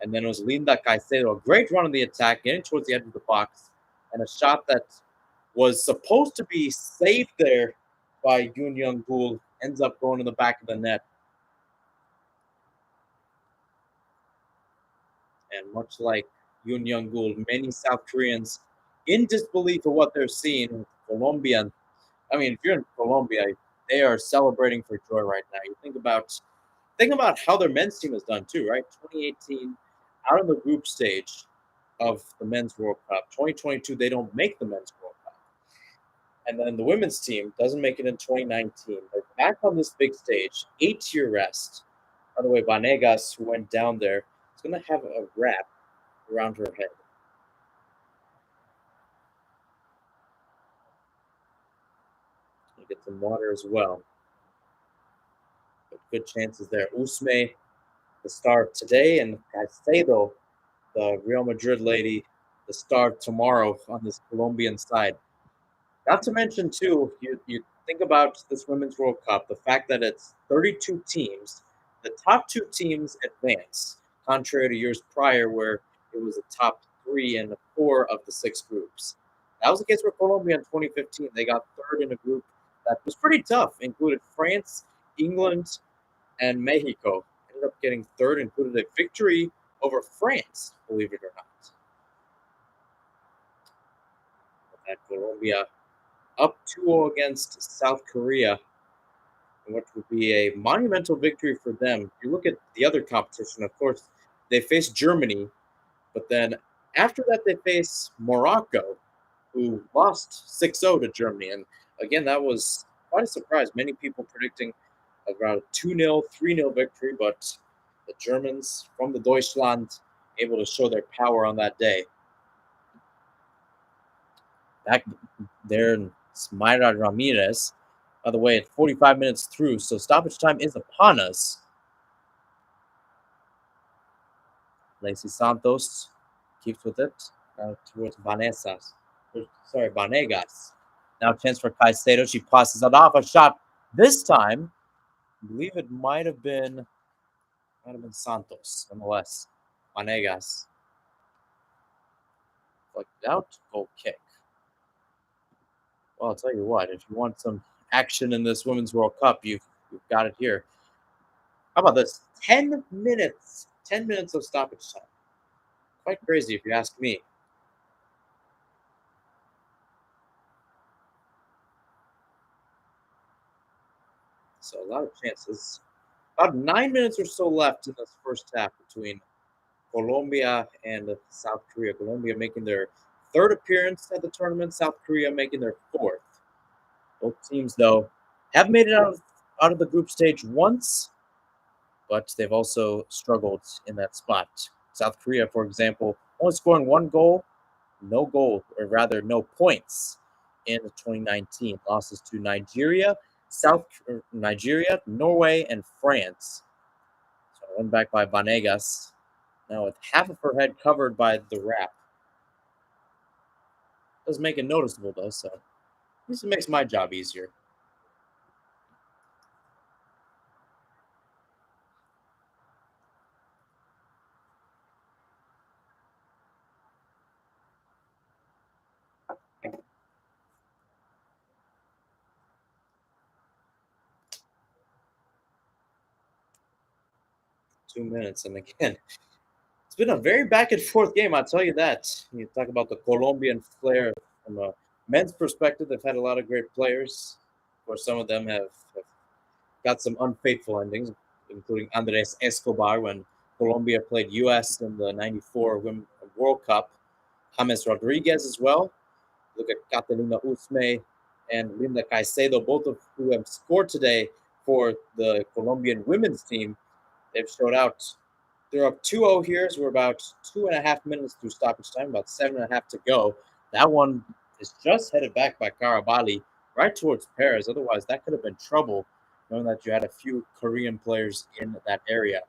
And then it was Linda Caicedo, a great run on the attack, getting towards the edge of the box, and a shot that was supposed to be saved there by Yoon Young Gul ends up going in the back of the net. And much like Yoon Young Gul, many South Koreans in disbelief of what they're seeing. Colombia, I mean, if you're in Colombia, they are celebrating for joy right now. You think about how their men's team has done too, right? 2018 out of the group stage of the men's World Cup. 2022 they don't make the men's World Cup. And then the women's team doesn't make it in 2019. They're back on this big stage, 8-year rest. By the way, Vanegas, who went down there, is going to have a wrap around her head. You get some water as well. But good chances there. Usme, the star of today, and Caicedo, the Real Madrid lady, the star of tomorrow on this Colombian side. Not to mention, too, you think about this Women's World Cup, the fact that it's 32 teams, the top 2 teams advance, contrary to years prior where it was the top 3 and 4 of the 6 groups. That was the case for Colombia in 2015. They got third in a group that was pretty tough, included France, England, and Mexico. Ended up getting third, included a victory over France, believe it or not. At Colombia up 2-0 against South Korea, which would be a monumental victory for them. If you look at the other competition, of course, they face Germany, but then after that, they face Morocco, who lost 6-0 to Germany. And again, that was quite a surprise. Many people predicting around a 2-0, 3-0 victory, but the Germans from the Deutschland able to show their power on that day. Back there, Smaira Ramirez. By the way, it's 45 minutes through, so stoppage time is upon us. Lacey Santos keeps with it towards Vanegas. Now chance for Caicedo. She passes it off. A shot this time. I believe it might have been Santos, nonetheless. Vanegas. Flicked out. Goal kick. Well, I'll tell you what, if you want some action in this Women's World Cup, you've got it here. How about this? 10 minutes. 10 minutes of stoppage time. Quite crazy if you ask me. So a lot of chances. About 9 minutes or so left in this first half between Colombia and South Korea. Colombia making their 3rd appearance at the tournament. South Korea making their 4th. Both teams, though, have made it out of the group stage once, but they've also struggled in that spot. South Korea, for example, only scoring 1 goal, no points in 2019. Losses to Nigeria, Norway, and France. So one back by Vanegas. Now with half of her head covered by the wrap. Does make it noticeable though, so at least it makes my job easier. Two minutes, and again, it's been a very back and forth game. I'll tell you that. You talk about the Colombian flair from a men's perspective. They've had a lot of great players. Of course, some of them have got some unfaithful endings, including Andres Escobar when Colombia played U.S. in the '94 World Cup. James Rodriguez as well. Look at Catalina Usme and Linda Caicedo, both of who have scored today for the Colombian women's team. They've showed out They're up 2-0 here, so we're about 2.5 minutes through stoppage time, about 7.5 to go. That one is just headed back by Karabali right towards Paris. Otherwise, that could have been trouble, knowing that you had a few Korean players in that area.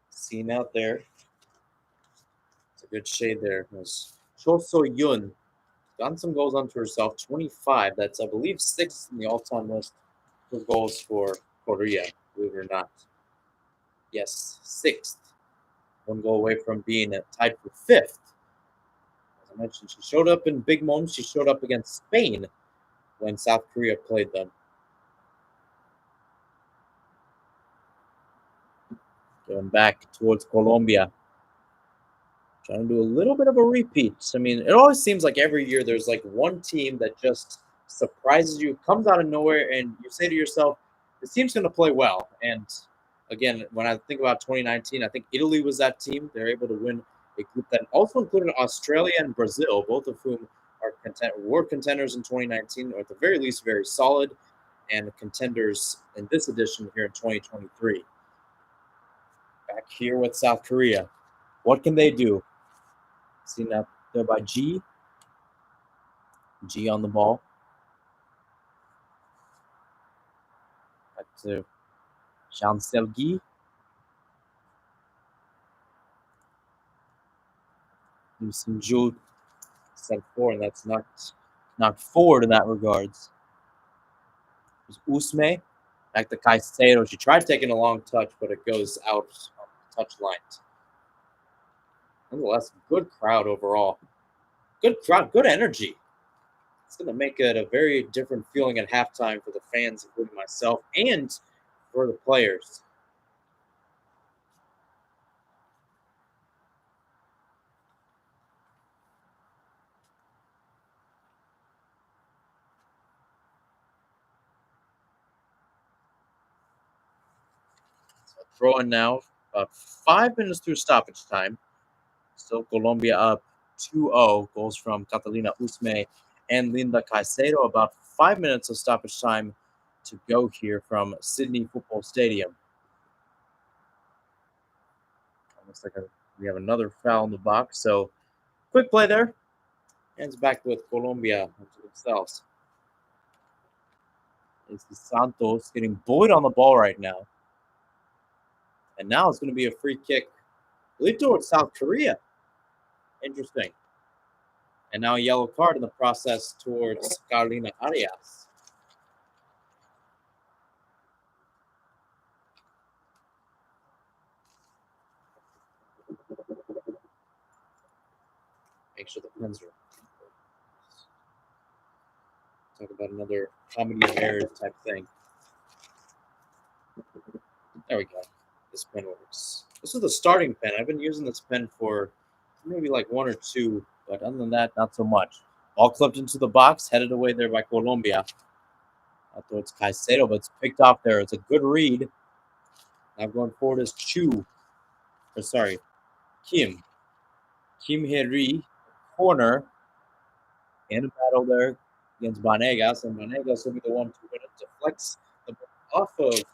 Seen out there. It's a good shade there. There's Cho So Yun. Gotten some goals onto herself, 25. That's, I believe, sixth in the all-time list for goals for Korea, believe it or not. Yes, sixth. One goal away from being tied for fifth. As I mentioned, she showed up in big moments. She showed up against Spain when South Korea played them. Going back towards Colombia. Trying to do a little bit of a repeat. I mean, it always seems like every year there's like one team that just surprises you, comes out of nowhere, and you say to yourself, this team's going to play well. And again, when I think about 2019, I think Italy was that team. They're able to win a group that also included Australia and Brazil, both of whom were contenders in 2019, or at the very least, very solid and contenders in this edition here in 2023. Back here with South Korea. What can they do? Seen out there by G. G on the ball. Back to Jean Selgi. Jude sent forward, and that's not forward in that regards. There's Usme. Back to Caicedo. She tried taking a long touch, but it goes out on the touch line. Nonetheless, good crowd overall. Good crowd, good energy. It's going to make it a very different feeling at halftime for the fans, including myself, and for the players. So throw in now, about 5 minutes through stoppage time. Still Colombia up 2-0. Goals from Catalina Usme and Linda Caicedo. About 5 minutes of stoppage time to go here from Sydney Football Stadium. Looks like we have another foul in the box. So quick play there. Hands back with Colombia to themselves. It's Santos getting bullied on the ball right now. And now it's going to be a free kick, I believe, towards South Korea. Interesting. And now a yellow card in the process towards Carolina Arias. Make sure the pens are. Talk about another comedy of errors type thing. There we go. This pen works. This is the starting pen. I've been using this pen for maybe like one or two, but other than that, not so much. All clipped into the box, headed away there by Colombia. Out towards Caicedo, but it's picked off there. It's a good read. Now going forward is Kim. Kim Heri, corner. In a battle there against Banegas, and Banegas will be the one to win it, deflects the ball off of Kim,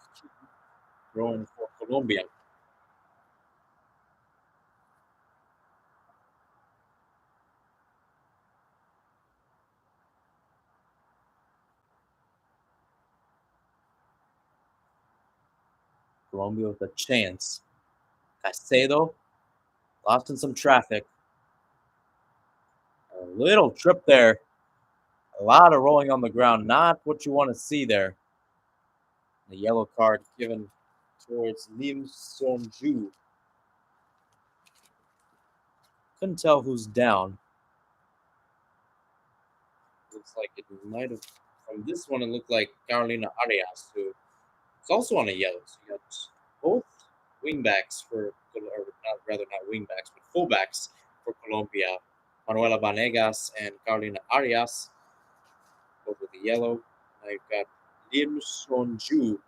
throwing for Colombia. Colombia with a chance. Caicedo lost in some traffic. A little trip there. A lot of rolling on the ground. Not what you want to see there. The yellow card given towards Lim Sonju. Couldn't tell who's down. Looks like it might have, from this one, it looked like Carolina Arias, who is also on a yellow. So you got both wingbacks or not wingbacks, but fullbacks for Colombia. Manuela Vanegas and Carolina Arias, both with the yellow. Now you've got Lim Sonju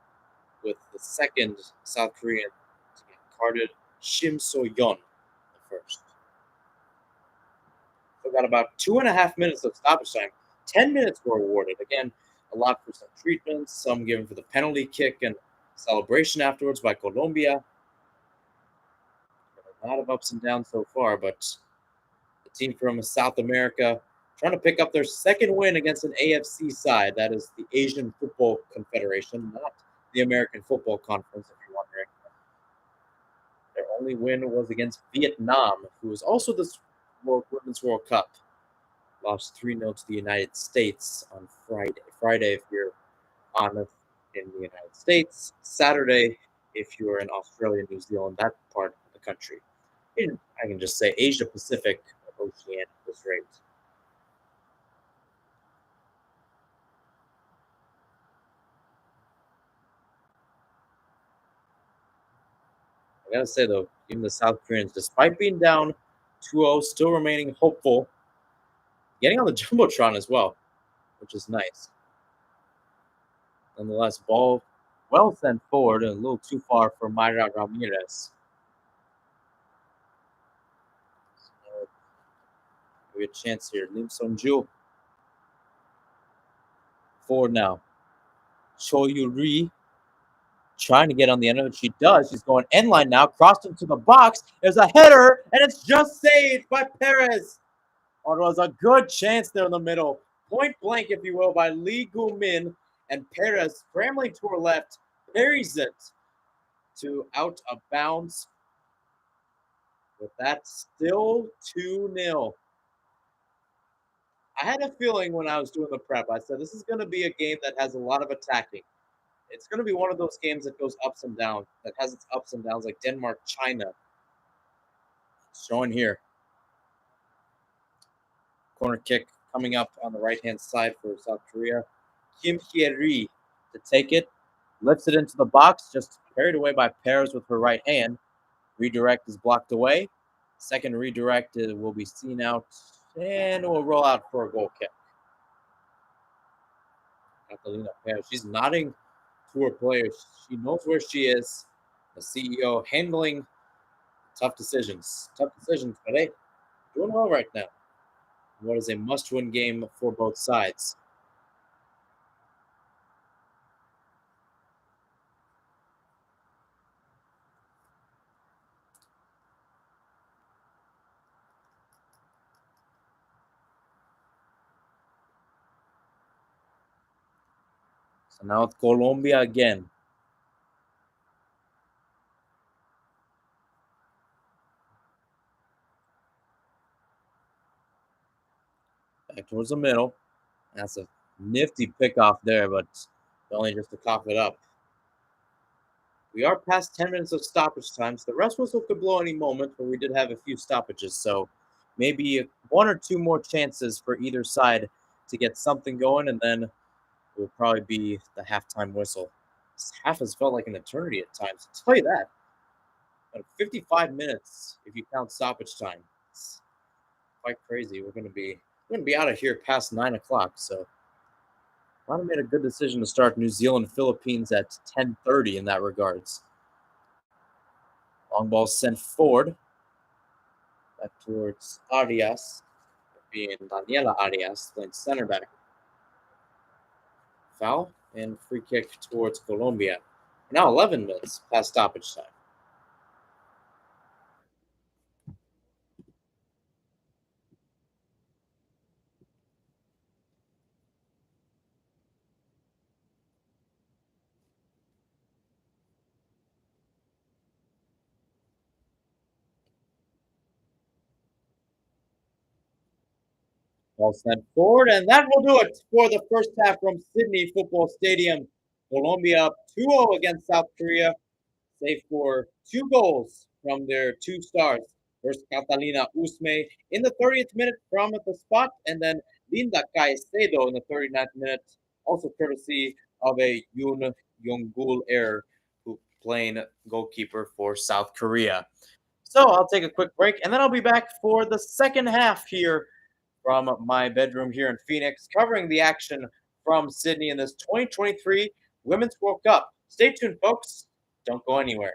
with the second South Korean to get carded, Shim So Yeon the first. still got about 2.5 minutes of stoppage time. 10 minutes were awarded. Again, a lot for some treatments, some given for the penalty kick and celebration afterwards by Colombia. A lot of ups and downs so far, but the team from South America trying to pick up their second win against an AFC side. That is the Asian Football Confederation, not the American Football Conference, if you're wondering. Their only win was against Vietnam, who was also the Women's World Cup. Lost 3-0 to the United States on Friday. Friday, if you're on in the United States. Saturday, if you're in Australia, New Zealand, that part of the country. I can just say Asia Pacific, Oceania was rate. I gotta say though, even the South Koreans, despite being down 2-0, still remaining hopeful, getting on the jumbotron as well, which is nice. Nonetheless, ball well sent forward and a little too far for Mayra Ramirez. So, we have a chance here. Lim Song-ju forward now. Cho Yu-ri trying to get on the end of it. She does. She's going end line now. Crossed into the box. There's a header, and it's just saved by Perez. Oh, it was a good chance there in the middle. Point blank, if you will, by Lee Gu-min. And Perez scrambling to her left, parries it to out of bounds. But that's still 2-0. I had a feeling when I was doing the prep, I said this is going to be a game that has a lot of attacking. It's going to be one of those games that goes ups and downs, that has its ups and downs, like Denmark, China. Showing here. Corner kick coming up on the right-hand side for South Korea. Kim Hye-ri to take it. Lifts it into the box, just carried away by Perez with her right hand. Redirect is blocked away. Second redirect will be seen out and will roll out for a goal kick. Catalina Perez, she's nodding to her players. She knows where she is. The CEO handling tough decisions. Tough decisions, but hey, doing well right now. What is a must-win game for both sides. So now with Colombia again. Back towards the middle. That's a nifty pick off there, but only just to cough it up. We are past 10 minutes of stoppage time, so the rest whistle could blow any moment, but we did have a few stoppages, so maybe one or two more chances for either side to get something going, and then it will probably be the halftime whistle. This half has felt like an eternity at times. I'll tell you that. 55 minutes if you count stoppage time. It's quite crazy. We're gonna be out of here past 9 o'clock, so might have made a good decision to start New Zealand Philippines at 10:30 in that regards. Long ball sent forward. Back towards Arias, being Daniela Arias, playing center back. Foul and free kick towards Colombia. Now 11 minutes past stoppage time. Ball sent forward, and that will do it for the first half from Sydney Football Stadium. Colombia up 2-0 against South Korea, save for 2 goals from their two stars. First, Catalina Usme in the 30th minute from the spot, and then Linda Caicedo in the 39th minute, also courtesy of a Yoon Yong-gul error, who playing goalkeeper for South Korea. So I'll take a quick break, and then I'll be back for the second half here from my bedroom here in Phoenix, covering the action from Sydney in this 2023 Women's World Cup. Stay tuned, folks. Don't go anywhere.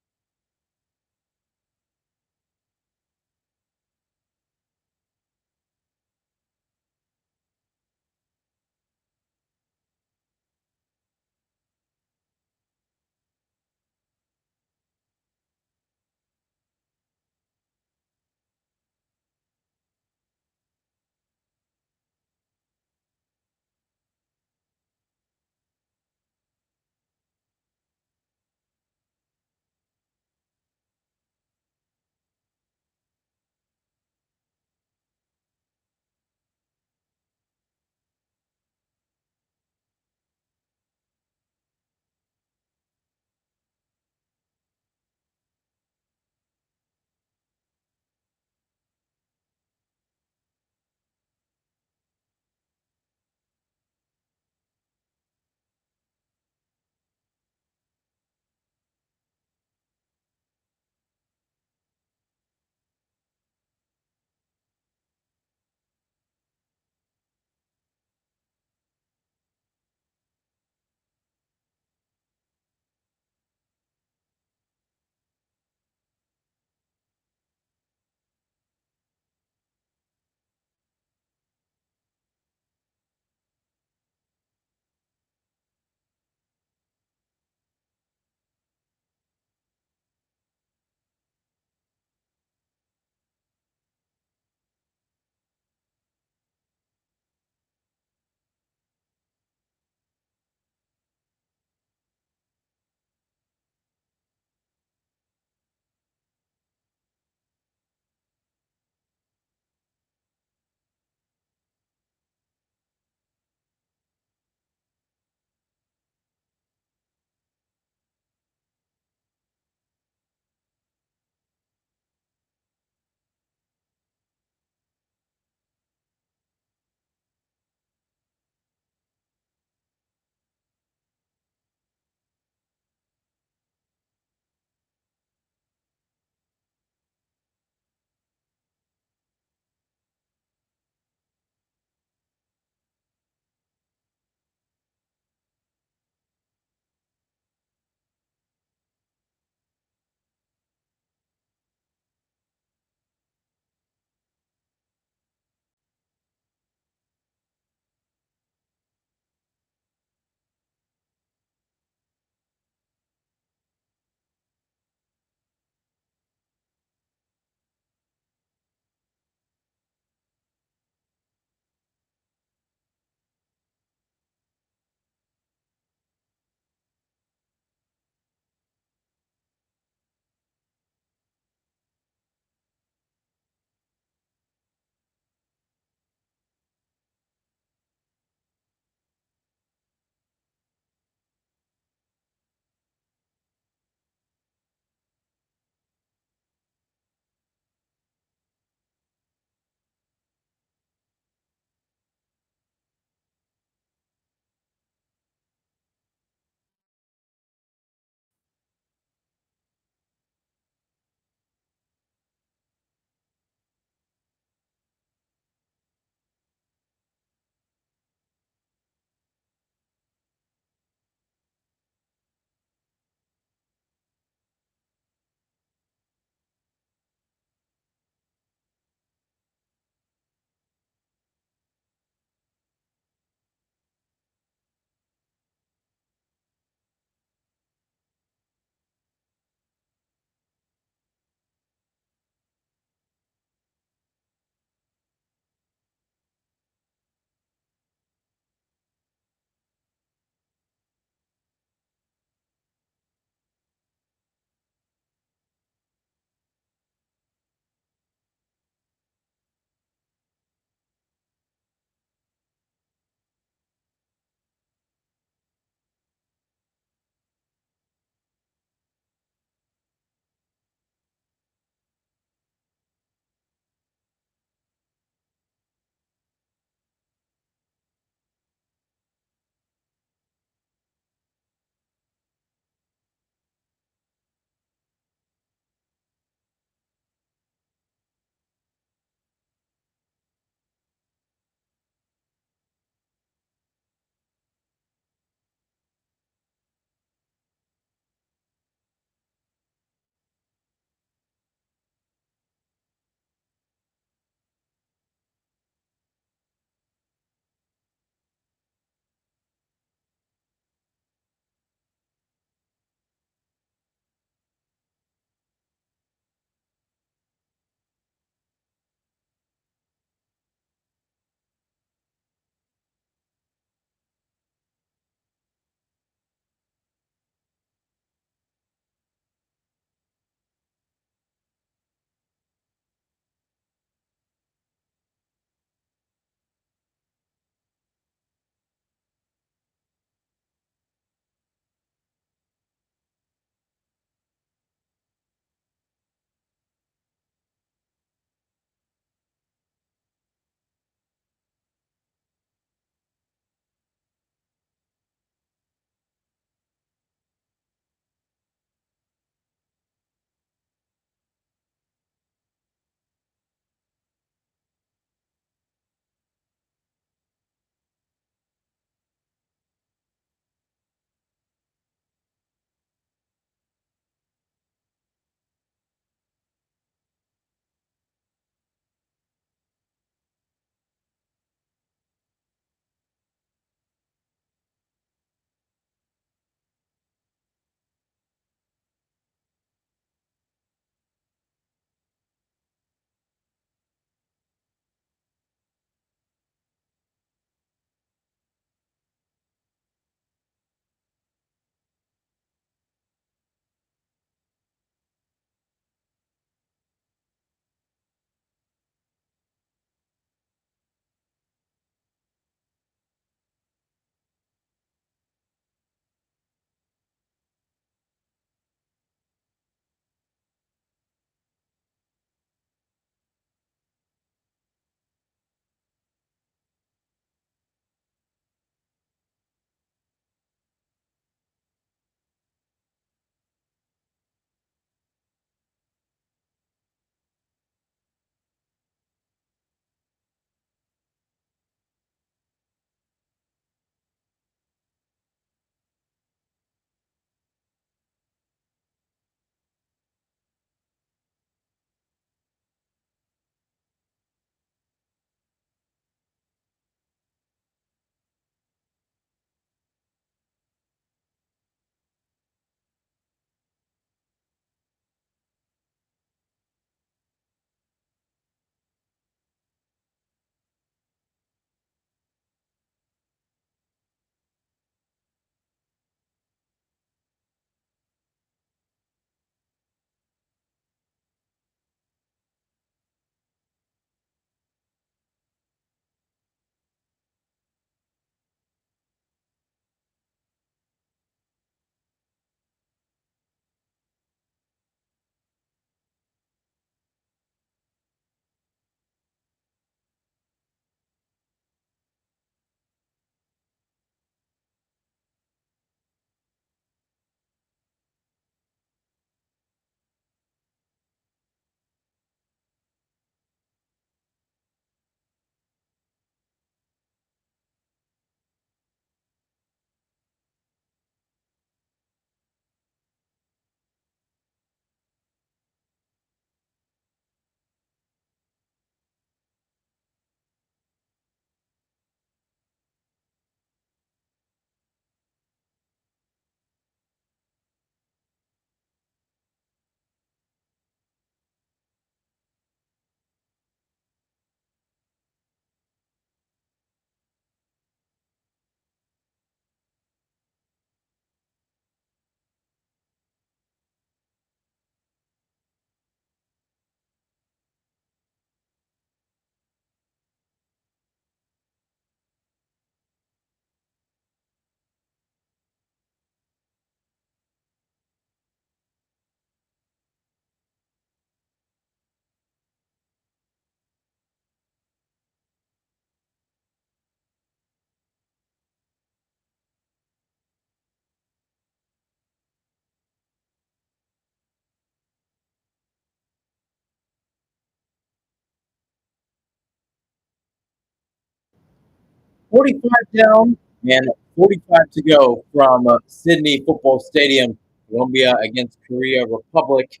45 down and 45 to go from Sydney Football Stadium, Colombia against Korea Republic.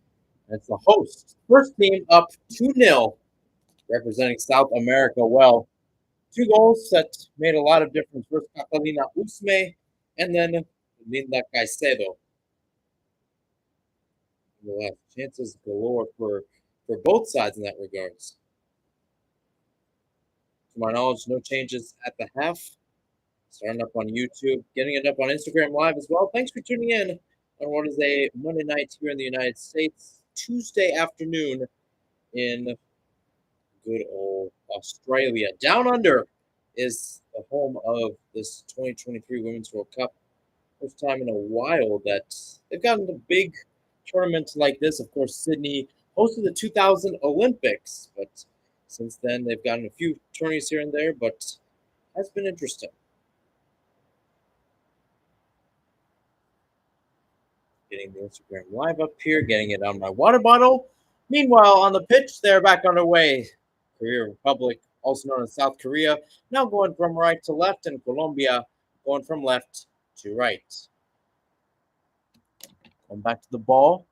It's the host. First team up 2-0, representing South America well. Two goals that made a lot of difference. First, Catalina Usme, and then Linda Caicedo. We'll have chances galore for both sides in that regards. To my knowledge, no changes at the half. Starting up on YouTube, getting it up on Instagram Live as well. Thanks for tuning in on what is a Monday night here in the United States, Tuesday afternoon in good old Australia. Down Under is the home of this 2023 Women's World Cup. First time in a while that they've gotten a big tournament like this. Of course, Sydney hosted the 2000 Olympics, but since then they've gotten a few tourneys here and there, but has been interesting. Getting the Instagram Live up here, getting it on my water bottle. Meanwhile, on the pitch, they're back underway. Korea Republic, also known as South Korea, now going from right to left, and Colombia going from left to right. Going back to the ball.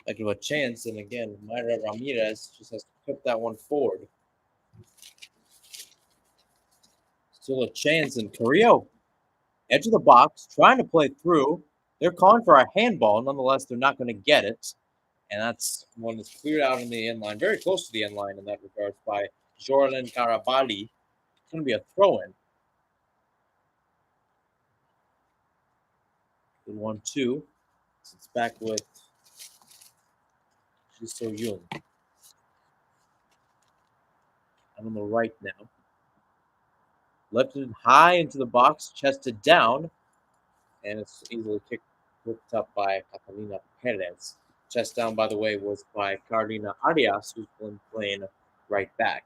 I give a chance, and again, Mayra Ramirez just has to put that one forward. Still a chance, and Carrillo, edge of the box, trying to play through. They're calling for a handball. Nonetheless, they're not going to get it. And that's one that's cleared out in the end line, very close to the end line in that regards by Jordan Carabali. It's going to be a throw-in. Good 1-2. It's back with Jiso Yoon. On the right now. Lifted high into the box, chested down, and it's easily picked up by Catalina Perez. Chest down, by the way, was by Carolina Arias, who's been playing right back.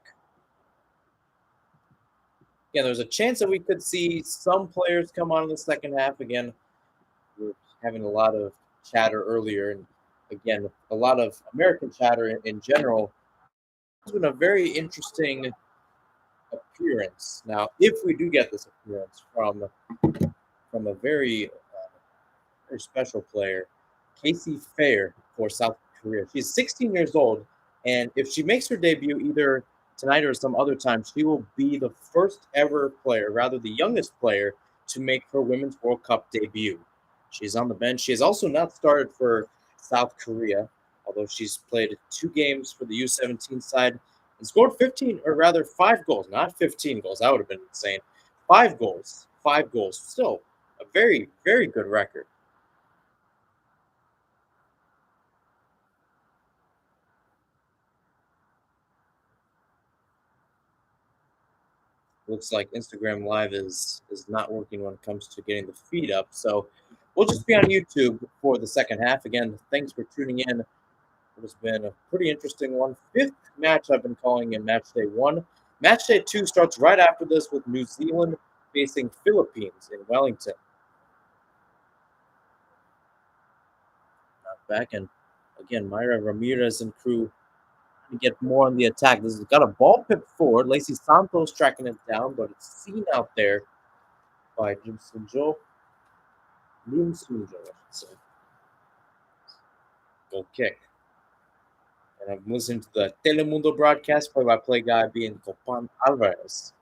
Again, there's a chance that we could see some players come on in the second half. Again, we were having a lot of chatter earlier, and again, a lot of American chatter in general. It's been a very interesting appearance. Now, if we do get this appearance from a very special player, Casey Fair for South Korea. She's 16 years old, and if she makes her debut either tonight or some other time, she will be the first ever player, rather the youngest player, to make her Women's World Cup debut. She's on the bench. She has also not started for South Korea, although she's played 2 games for the U17 side and scored 15, or rather 5 goals, not 15 goals. That would have been insane. 5 goals. 5 goals. Still a very, very good record. Looks like Instagram Live is not working when it comes to getting the feed up. So we'll just be on YouTube for the second half. Again, thanks for tuning in. It has been a pretty interesting one. 5th match I've been calling in Matchday 1. Matchday 2 starts right after this with New Zealand facing Philippines in Wellington. Not back, and again, Mayra Ramirez and crew to get more on the attack. This has got a ball pipped forward. Lacey Santos tracking it down, but it's seen out there by Lim Sunjo, I should say. Goal kick. And I'm listening to the Telemundo broadcast, play-by-play guy being Copan Alvarez.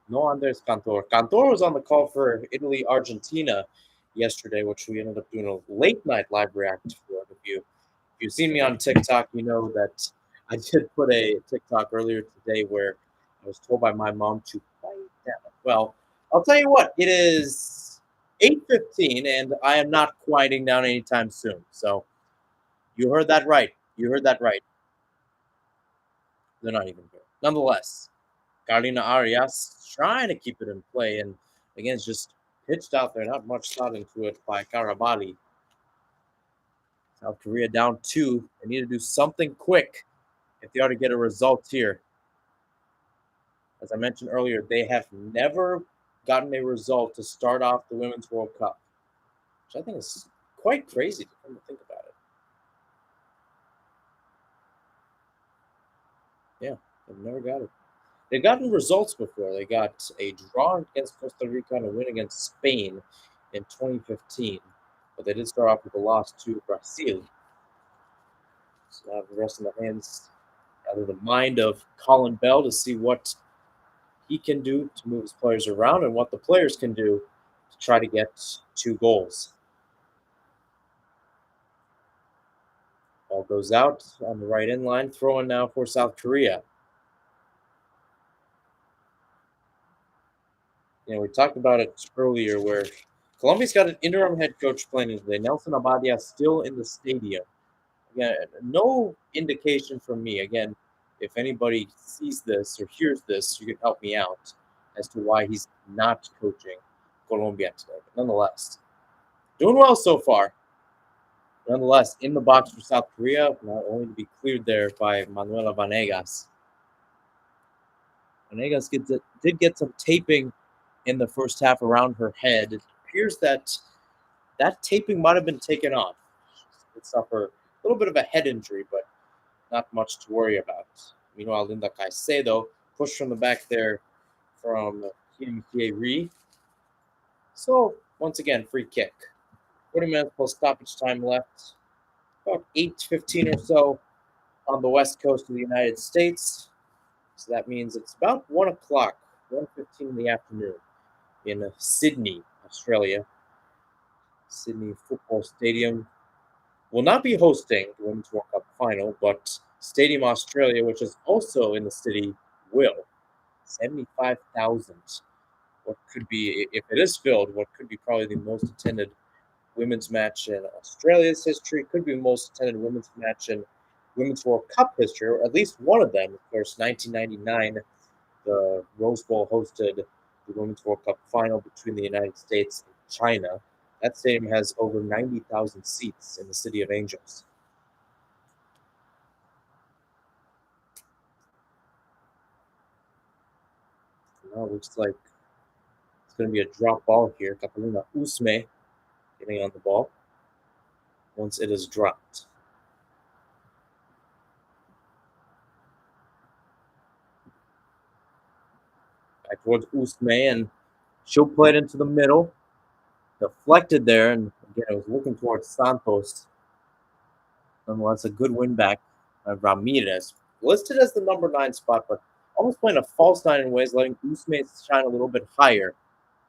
No Andres Cantor. Cantor was on the call for Italy-Argentina yesterday, which we ended up doing a late-night live react for. If you've seen me on TikTok, you know that I did put a TikTok earlier today where I was told by my mom to quiet down. Well, I'll tell you what, it is 8:15, and I am not quieting down anytime soon. So you heard that right. You heard that right. They're not even here. Nonetheless, Carolina Arias trying to keep it in play, and again, it's just pitched out there. Not much thought into it by Karabali. South Korea down 2. They need to do something quick if they are to get a result here. As I mentioned earlier, they have never gotten a result to start off the Women's World Cup, which I think is quite crazy to come to think about it. Yeah, they've never got it. They've gotten results before. They got a draw against Costa Rica and a win against Spain in 2015, but they did start off with a loss to Brazil. So now the rest in the hands, rather the mind of Colin Bell to see what he can do to move his players around and what the players can do to try to get 2 goals. Ball goes out on the right in line, throwing now for South Korea. We talked about it earlier where Colombia's got an interim head coach playing today. Nelson Abadia still in the stadium. Again, no indication from me. Again, if anybody sees this or hears this, you can help me out as to why he's not coaching Colombia today. But nonetheless, doing well so far. Nonetheless, in the box for South Korea, not only to be cleared there by Manuela Vanegas. Vanegas did get some taping in the first half around her head. It appears that taping might have been taken off. She did suffer a little bit of a head injury, but not much to worry about. Meanwhile, Linda Caicedo pushed from the back there from Mihir. So, once again, free kick. 40 minutes plus stoppage time left. About 8:15 or so on the west coast of the United States. So that means it's about 1 o'clock, 1:15 in the afternoon in Sydney, Australia. Sydney Football Stadium will not be hosting the Women's World Cup final, but Stadium Australia, which is also in the city, will. 75,000. What could be, if it is filled, what could be probably the most attended women's match in Australia's history, could be the most attended women's match in Women's World Cup history, or at least one of them. Of course, 1999, the Rose Bowl hosted the Women's World Cup final between the United States and China. That stadium has over 90,000 seats in the City of Angels. Now it looks like it's going to be a drop ball here. Catalina Usme getting on the ball once it is dropped. Back towards Usme, and she'll play it into the middle. Deflected there, and again, it was looking towards Santos. Nonetheless, a good win back by Ramirez. Listed as the number 9 spot, but almost playing a false 9 in ways, letting Usme shine a little bit higher.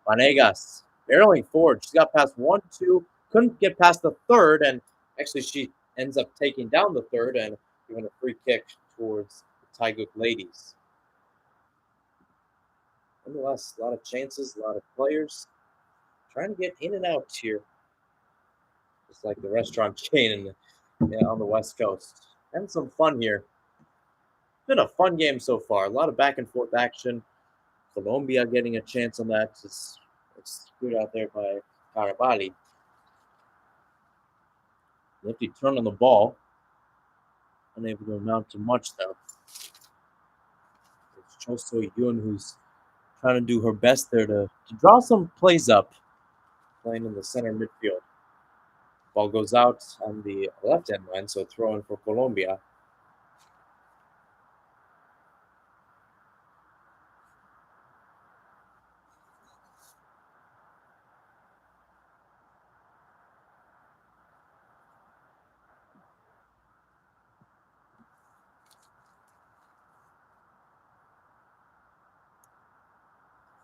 Vanegas barreling forward. She's got past 1, 2, couldn't get past the third, and actually she ends up taking down the third and giving a free kick towards the Taiguk ladies. Nonetheless, a lot of chances, a lot of players trying to get in and out here, just like the restaurant chain on the West Coast. Having some fun here. Been a fun game so far. A lot of back and forth action. Colombia getting a chance on that. It's screwed out there by Carabali. Lefty turn on the ball. Unable to amount to much, though. It's Cho So-yoon who's trying to do her best there to draw some plays up, playing in the center midfield. Ball goes out on the left-hand line, so throw in for Colombia.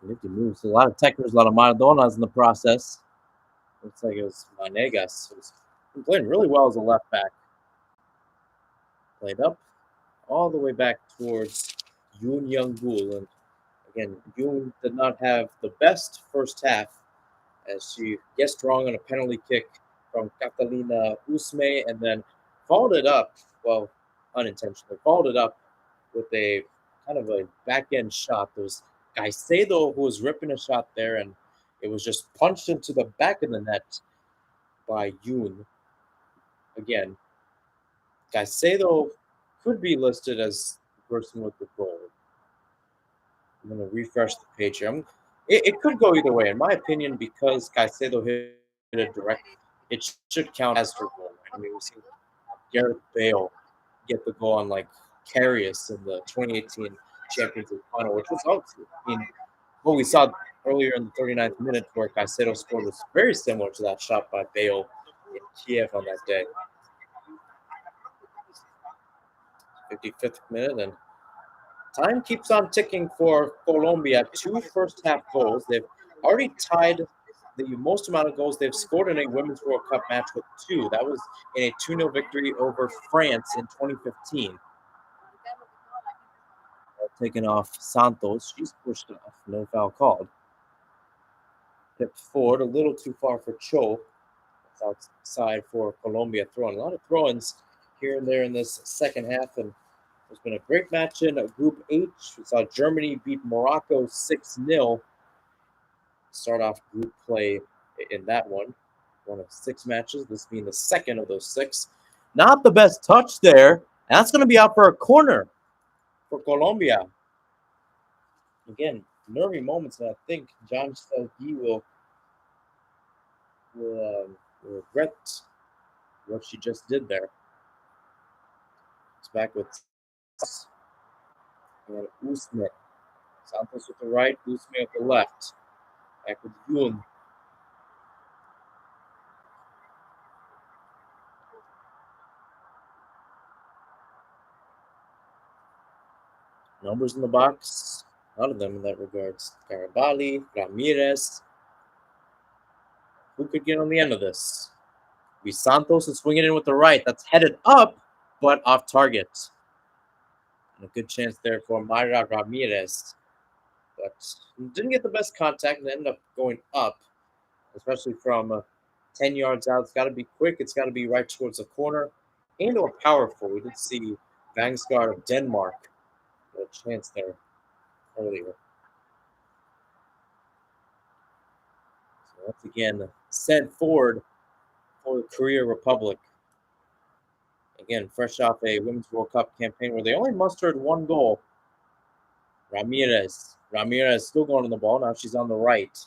Nifty moves. A lot of techers, a lot of Maradonas in the process. Looks like it was Vanegas, who's been playing really well as a left back. Played up all the way back towards Yoon Young-gul. And again, Yoon did not have the best first half as she guessed wrong on a penalty kick from Catalina Usme and then followed it up, well, unintentionally, followed it up with a kind of a back end shot. There was Caicedo who was ripping a shot there, and it was just punched into the back of the net by Yoon. Again, Caicedo could be listed as the person with the goal. I'm going to refresh the page here. It could go either way. In my opinion, because Caicedo hit it direct, it should count as her goal. I mean, we've seen Gareth Bale get the goal on like Carius in the 2018 Champions League final, which was obviously, what we saw earlier in the 39th minute where Caicedo scored was very similar to that shot by Bale in Kiev on that day. 55th minute, and time keeps on ticking for Colombia. 2 first-half goals. They've already tied the most amount of goals they've scored in a Women's World Cup match with 2. That was in a 2-0 victory over France in 2015. Taken off Santos. She's pushed off. No foul called. Tipped forward a little too far for Cho. It's outside for Colombia throwing. A lot of throw-ins here and there in this second half, and there's been a great match in Group H. We saw Germany beat Morocco 6-0. Start off group play in that one. One of 6 matches, this being the second of those 6. Not the best touch there. That's going to be out for a corner for Colombia. Again, nervy moments, and I think John Stelgi will regret what she just did there. It's back with and Usme. Santos with the right, Usme with the left. Back with Yun. Numbers in the box. None of them in that regards. Garibali, Ramirez. Who could get on the end of this? Be Santos is swinging in with the right. That's headed up, but off target. And a good chance there for Mayra Ramirez. But didn't get the best contact and ended up going up, especially from 10 yards out. It's got to be quick. It's got to be right towards the corner and or powerful. We did see Vangsgaard of Denmark a chance there earlier. So once again, sent forward for the Korea Republic. Again, fresh off a Women's World Cup campaign where they only mustered 1 goal. Ramirez still going on the ball. Now she's on the right.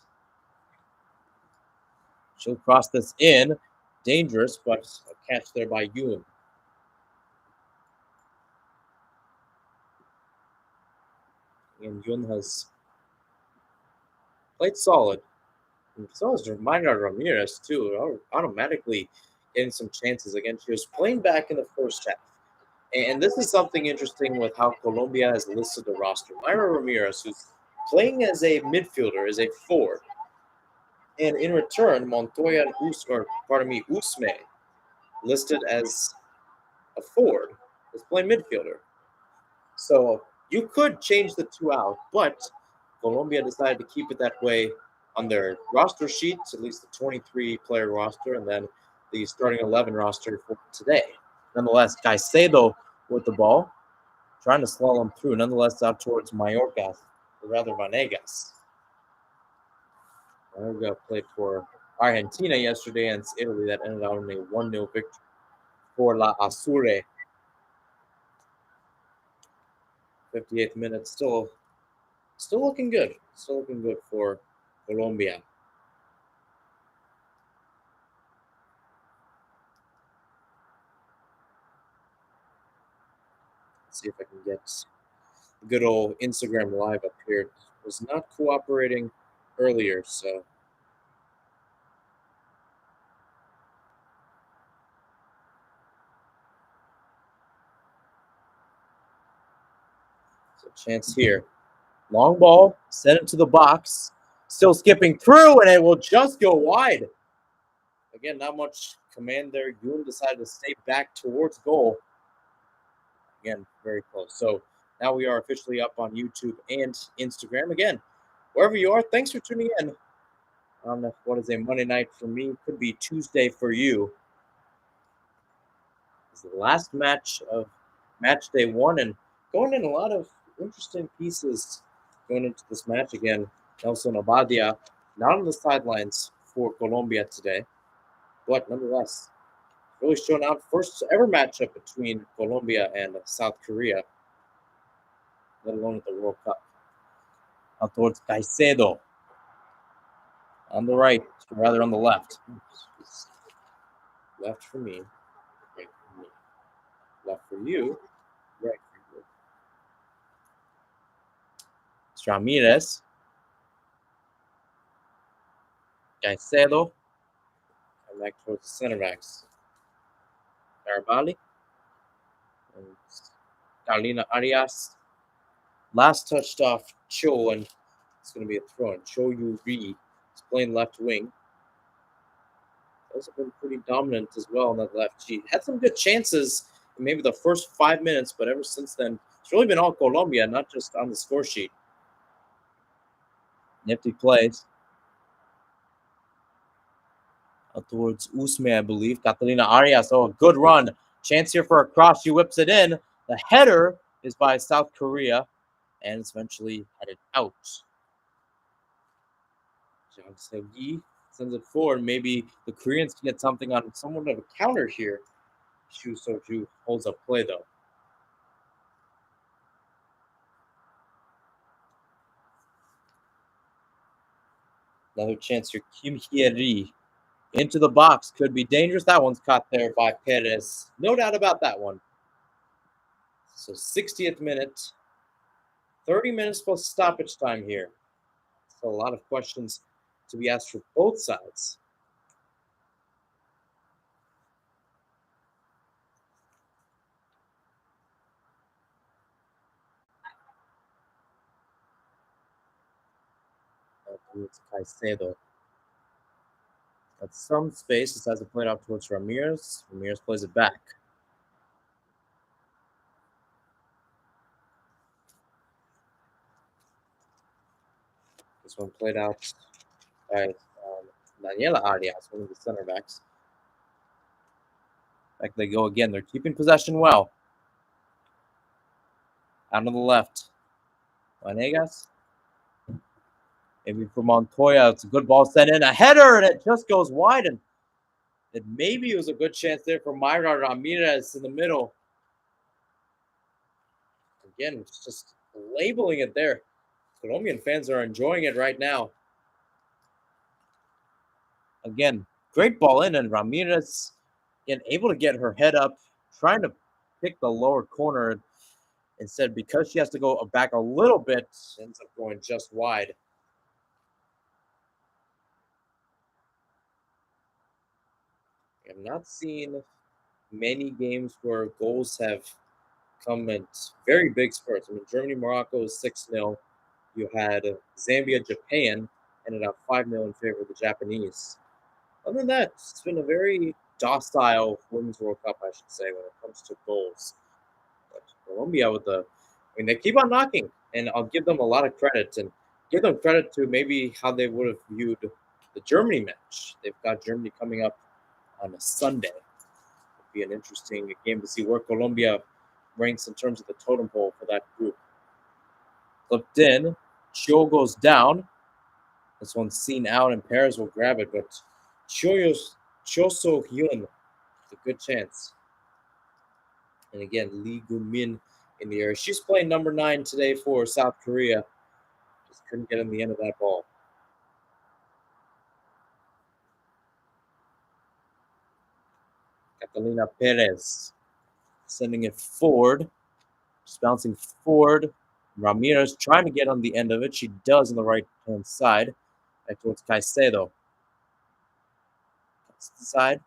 She'll cross this in. Dangerous, but a catch there by Yun. And Yun has played solid. And so has Mayra Ramirez, too. Automatically getting some chances. Again, she was playing back in the first half. And this is something interesting with how Colombia has listed the roster. Mayra Ramirez, who's playing as a midfielder, as a forward. And in return, Montoya and Usme, listed as a forward, is playing midfielder. So you could change the 2 out, but Colombia decided to keep it that way on their roster sheets, at least the 23-player roster, and then the starting 11 roster for today. Nonetheless, Caicedo with the ball, trying to slalom through, nonetheless out towards Mayorga, or rather Vanegas. Mayorga played for Argentina yesterday against Italy. That ended out in a 1-0 victory for La Azure. 58th minute, still looking good. Still looking good for Colombia. Let's see if I can get the good old Instagram live up here. It was not cooperating earlier, so chance here. Long ball, send it to the box. Still skipping through, and it will just go wide. Again, not much command there. Yun decided to stay back towards goal. Again, very close. So now we are officially up on YouTube and Instagram. Again, wherever you are, thanks for tuning in on what is a Monday night for me. Could be Tuesday for you. It's the last match of match day 1, and going in a lot of interesting pieces going into this match again. Nelson Obadia not on the sidelines for Colombia today, but nonetheless, really showing out. First ever matchup between Colombia and South Korea, let alone at the World Cup. Out towards Caicedo on the right, or rather on the left. Left for me, right for me. Left for you, right for you. It's Ramirez. Caicedo. And back towards the center backs. Arabali. And Carolina Arias. Last touched off Cho, and it's going to be a throw in. Cho Yu-ri is playing left wing. Also been pretty dominant as well on that left. She had some good chances in maybe the first 5 minutes, but ever since then, it's really been all Colombia, not just on the score sheet. Nifty plays. Out towards Usme, I believe. Catalina Arias. Oh, a good run. Chance here for a cross. She whips it in. The header is by South Korea, and it's eventually headed out. Jang Se-gi sends it forward. Maybe the Koreans can get something on somewhat of a counter here. Shu So-ju holds up play, though. Another chance here. Kim Hye-ri into the box. Could be dangerous. That one's caught there by Perez. No doubt about that one. So 60th minute. 30 minutes plus stoppage time here. So a lot of questions to be asked for both sides. Towards Caicedo. Got some space. Decides to play it out towards Ramirez. Ramirez plays it back. This one played out by Daniela Arias, one of the center backs. Back they go again. They're keeping possession well. Out on the left. Vanegas. Maybe for Montoya. It's a good ball sent in. A header, and it just goes wide. And it maybe was a good chance there for Mayra Ramirez in the middle. Again, it's just labeling it there. Colombian fans are enjoying it right now. Again, great ball in, and Ramirez again able to get her head up, trying to pick the lower corner. Instead, because she has to go back a little bit, ends up going just wide. I've not seen many games where goals have come at very big spurts. I mean, Germany, Morocco is 6-0. You had Zambia, Japan, ended up 5-0 in favor of the Japanese. Other than that, it's been a very docile Women's World Cup, I should say, when it comes to goals. But Colombia they keep on knocking, and I'll give them a lot of credit, and give them credit to maybe how they would have viewed the Germany match. They've got Germany coming up on a Sunday. It'll be an interesting game to see where Colombia ranks in terms of the totem pole for that group. Flipped in, Cho goes down. This one's seen out, and Perez will grab it, but Cho So-hyun, a good chance. And again, Lee Gu-min in the area. She's playing number 9 today for South Korea. Just couldn't get in the end of that ball. Catalina Perez sending it forward. Just bouncing forward. Ramirez trying to get on the end of it. She does on the right-hand side. Back towards Caicedo. That's the side.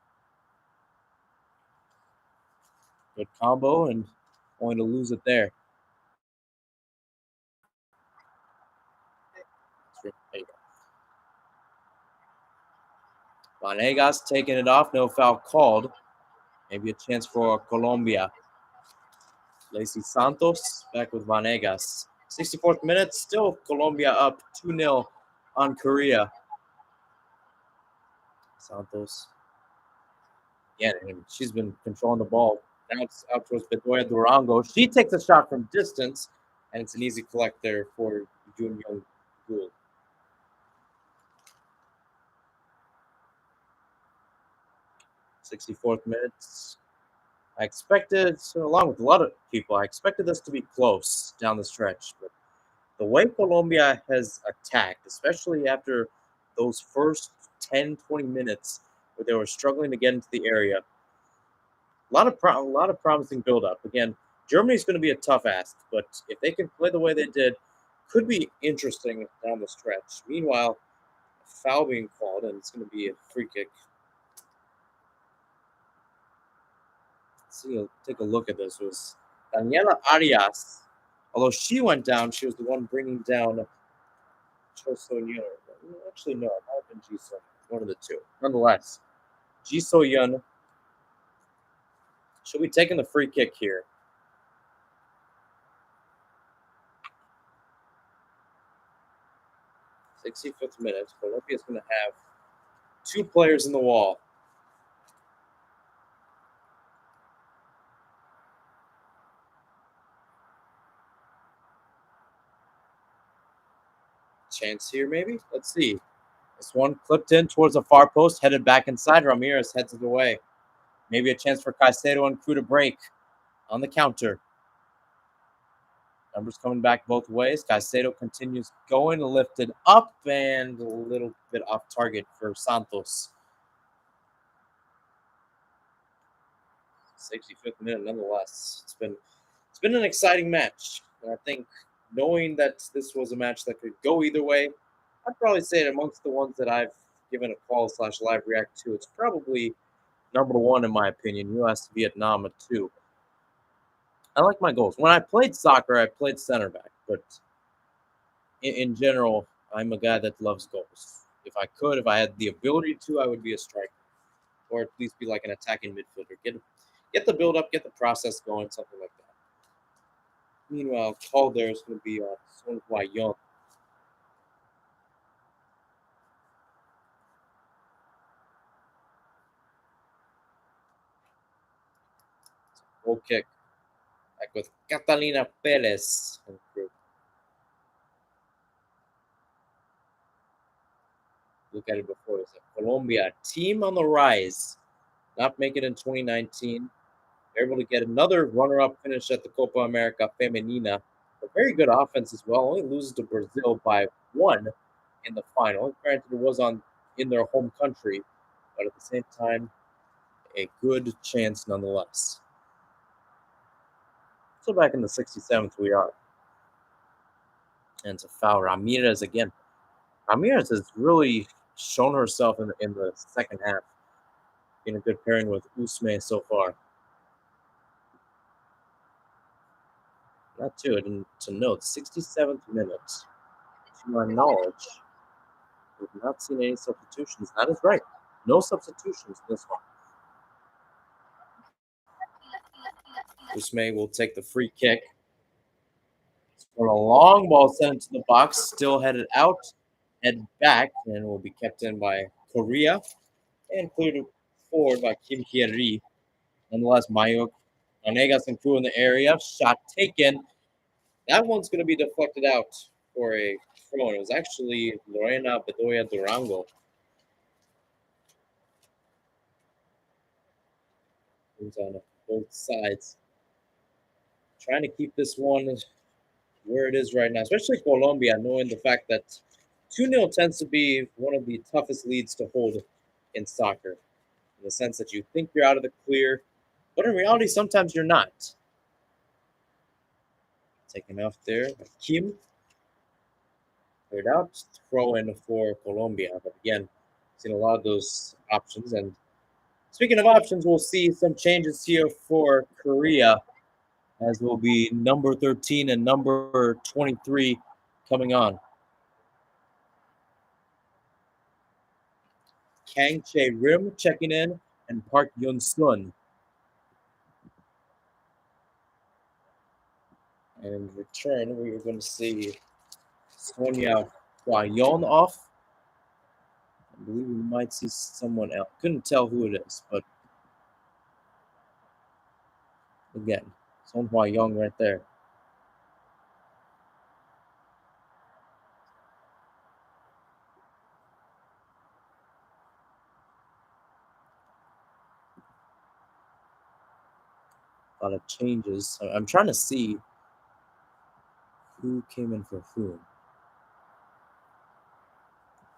Good combo, and going to lose it there. There you go. Vanegas taking it off. No foul called. Maybe a chance for Colombia. Lacey Santos back with Vanegas. 64th minute, still Colombia up 2-0 on Korea. Santos. Yeah, and she's been controlling the ball. Now it's out towards Bedoya Durango. She takes a shot from distance, and it's an easy collect there for Jun Young Gul. '64th minutes. I expected, along with a lot of people, I expected this to be close down the stretch. But the way Colombia has attacked, especially after those first 10, 20 minutes where they were struggling to get into the area, a lot of promising build-up. Again, Germany's going to be a tough ask, but if they can play the way they did, Could be interesting down the stretch. Meanwhile, foul being called, and it's going to be a free kick. Let's see, take a look at this. It was Daniela Arias. Although she went down, she was the one bringing down Cho So Yun. Actually, no, it might have been Ji So. One of the two. Nonetheless, Ji So Yun. She'll be taking the free kick here. 65th minute. Colombia's going to have two players in the wall. Chance here, maybe? Let's see. This one clipped in towards the far post, headed back inside. Ramirez heads it away. Maybe a chance for Caicedo and crew to break on the counter. Numbers coming back both ways. Caicedo continues going, lifted up, and a little bit off target for Santos. 65th minute, nonetheless. It's been an exciting match. And I think knowing that this was a match that could go either way, I'd probably say it amongst the ones that I've given a call/live react to. It's probably number one in my opinion. U.S. Vietnam at 2. I like my goals. When I played soccer, I played center back, but in general, I'm a guy that loves goals. If I had the ability to, I would be a striker, or at least be like an attacking midfielder. Get the build up, get the process going, something like that. Meanwhile, call there is going to be Son Hwa-young. Goal kick. Back with Catalina Perez. Look at it before. It's Colombia, team on the rise. Not make it in 2019. They're able to get another runner-up finish at the Copa America Femenina. A very good offense as well. Only loses to Brazil by 1 in the final. Granted, it was in their home country, but at the same time, a good chance nonetheless. So back in the 67th, we are. And it's a foul. Ramirez again. Ramirez has really shown herself in the second half. Being a good pairing with Usme so far. Not to note, 67th minute. To my knowledge, we've not seen any substitutions. That is right. No substitutions in this one. Usme will take the free kick. For a long ball sent into the box, still headed out, head back, and will be kept in by Korea and cleared forward by Kim Hye-ri. Nonetheless, Mayuk, Onegas and crew in the area. Shot taken. That one's going to be deflected out for a throw. It was actually Lorena Bedoya Durango. Who's on both sides. Trying to keep this one where it is right now, especially Colombia, knowing the fact that 2-0 tends to be one of the toughest leads to hold in soccer, in the sense that you think you're out of the clear, but in reality, sometimes you're not. Taken off there by Kim. Cleared out, throw in for Colombia. But again, seen a lot of those options. And speaking of options, we'll see some changes here for Korea, as will be number 13 and number 23 coming on. Kang Chae-rim checking in, and Park Yun-sun. And in return, we are going to see Sonia Hwa-yeon off. I believe we might see someone else. Couldn't tell who it is, but again, Son Hwa-young right there. A lot of changes. I'm trying to see who came in for whom.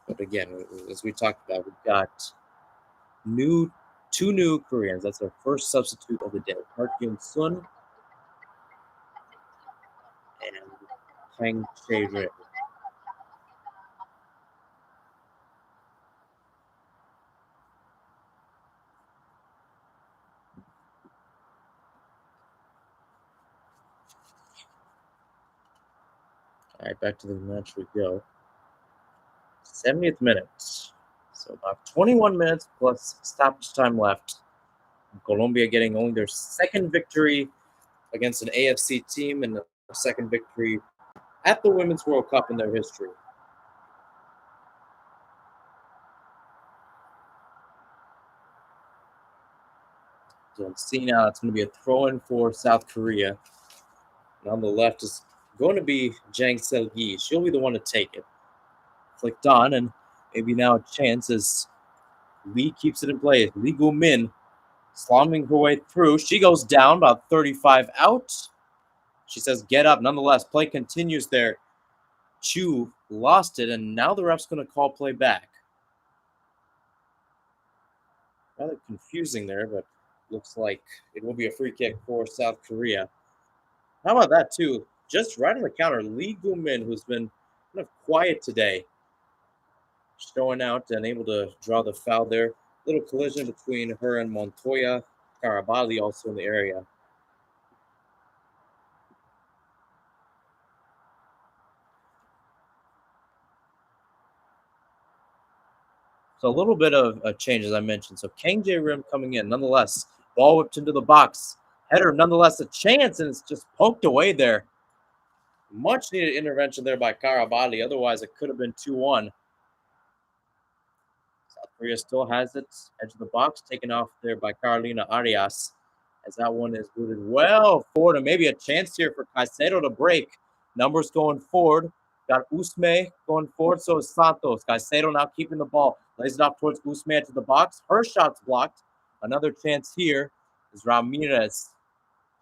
But again, as we talked about, we've got two new Koreans. That's our first substitute of the day. Park Yun-sun and Kang Chae-rim. All right, back to the match we go. 70th minute. So about 21 minutes plus stoppage time left. Colombia getting only their second victory against an AFC team and the second victory at the Women's World Cup in their history. So see now it's going to be a throw-in for South Korea. And on the left is going to be Jang Sel-gi. She'll be the one to take it. Flicked on, and maybe now a chance as Lee keeps it in play. Lee Gu-min slamming her way through. She goes down, about 35 out. She says, get up. Nonetheless, play continues there. Chu lost it, and now the ref's going to call play back. Rather confusing there, but looks like it will be a free kick for South Korea. How about that, too? Just right on the counter, Lee Gu-min, who's been kind of quiet today, showing out and able to draw the foul there. Little collision between her and Montoya. Karabali also in the area. So a little bit of a change, as I mentioned. So Kang Jae-rim coming in. Nonetheless, ball whipped into the box. Header, nonetheless, a chance, and it's just poked away there. Much needed intervention there by Karabali. Otherwise, it could have been 2-1. South Korea still has it. Edge of the box, taken off there by Carolina Arias. As that one is booted well forward, and maybe a chance here for Caicedo to break. Numbers going forward. Got Usme going forward, so is Santos. Caicedo now keeping the ball. Lays it off towards Usme into the box. Her shot's blocked. Another chance here is Ramirez.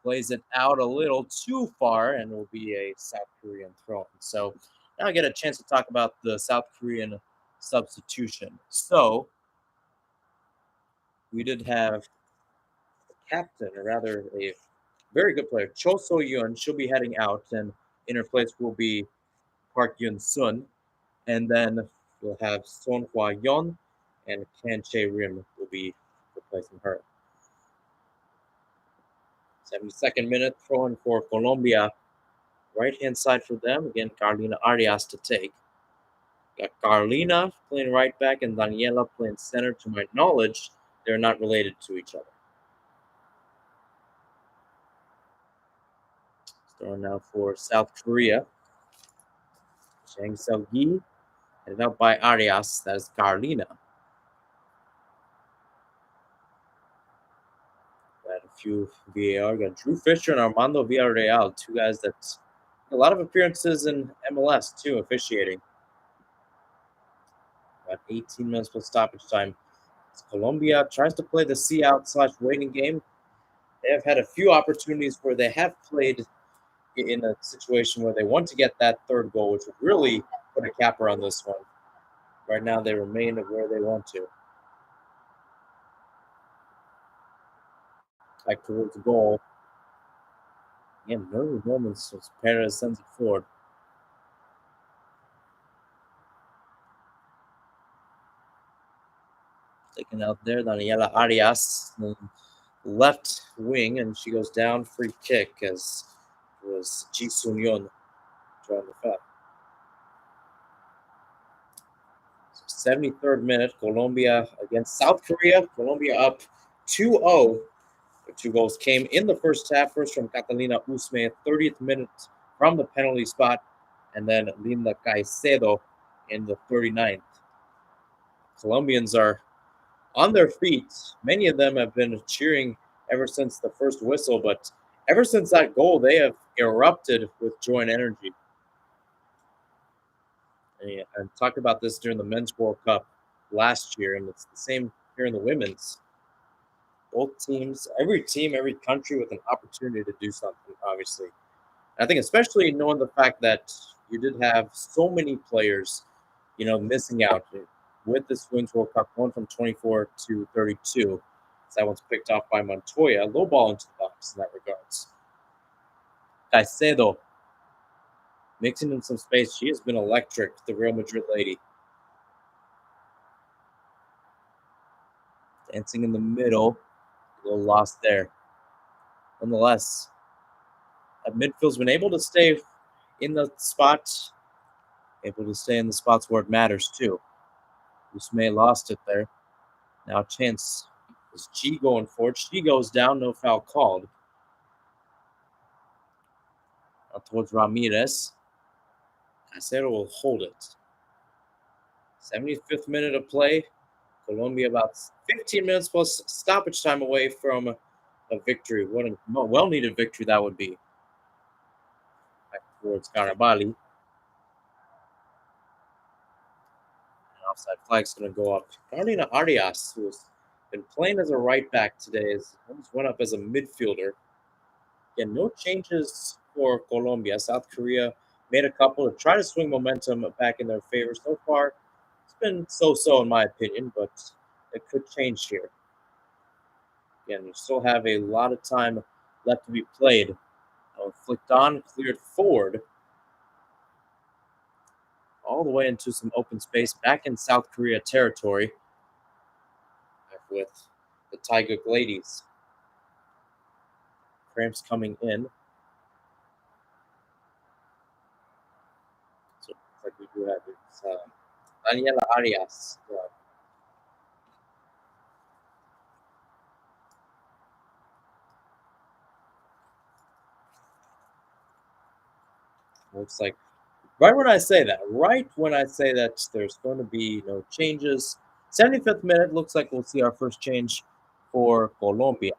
Plays it out a little too far, and will be a South Korean throw-in. So now I get a chance to talk about the South Korean substitution. So we did have captain, or rather a very good player, Cho So-yun. She'll be heading out, and in her place will be Park Yun-sun. And then we'll have Son Hwa-yeon and Kang Chae-rim will be replacing her. 72nd minute, throw-in for Colombia. Right-hand side for them. Again, Carolina Arias to take. Got Carolina playing right back and Daniela playing center. To my knowledge, they're not related to each other. Throwing now for South Korea. Jang Sel-gi, headed out by Arias. That is Carolina. Got a few VAR. Got Drew Fisher and Armando Villarreal, two guys that a lot of appearances in MLS too, officiating. About 18 minutes plus stoppage time. As Colombia tries to play the see out / waiting game. They have had a few opportunities where they have played in a situation where they want to get that third goal, which would really put a capper on this one. Right now, they remain where they want to. Back towards the goal. Again, nervous moments as Perez sends it forward. Taken out there, Daniela Arias, the left wing, and she goes down. Free kick as it was Ji Sun-yeon drawing the foul. 73rd minute, Colombia against South Korea. Colombia up 2-0. The two goals came in the first half. First from Catalina Usme, 30th minute from the penalty spot, and then Linda Caicedo in the 39th. Colombians are on their feet. Many of them have been cheering ever since the first whistle, but ever since that goal, they have erupted with joy and energy. And talked about this during the Men's World Cup last year, and it's the same here in the women's. Both teams, every team, every country with an opportunity to do something, obviously. And I think especially knowing the fact that you did have so many players, missing out with this Women's World Cup, going from 24 to 32. That one's picked off by Montoya. Low ball into the box in that regards. Caicedo mixing in some space. She has been electric, the Real Madrid lady. Dancing in the middle, a little lost there. Nonetheless, midfield's been able to stay in the spot, able to stay in the spots where it matters too. Usme lost it there. Now chance is G going for it. She goes down, no foul called. Out towards Ramirez. Acero will hold it. 75th minute of play. Colombia about 15 minutes plus stoppage time away from a victory. What a well-needed victory that would be. Back towards Garabali. Offside flag's going to go up. Carolina Arias, who has been playing as a right back today, has almost went up as a midfielder. Again, no changes for Colombia. South Korea made a couple to try to swing momentum back in their favor. So far, it's been so-so in my opinion, but it could change here. Again, you still have a lot of time left to be played. Flicked on, cleared forward, all the way into some open space back in South Korea territory with the Tiger ladies. Cramps coming in. So like we do have it's Daniela Arias. Looks like right when I say that, there's going to be no changes. 75th minute looks like we'll see our first change for Colombia.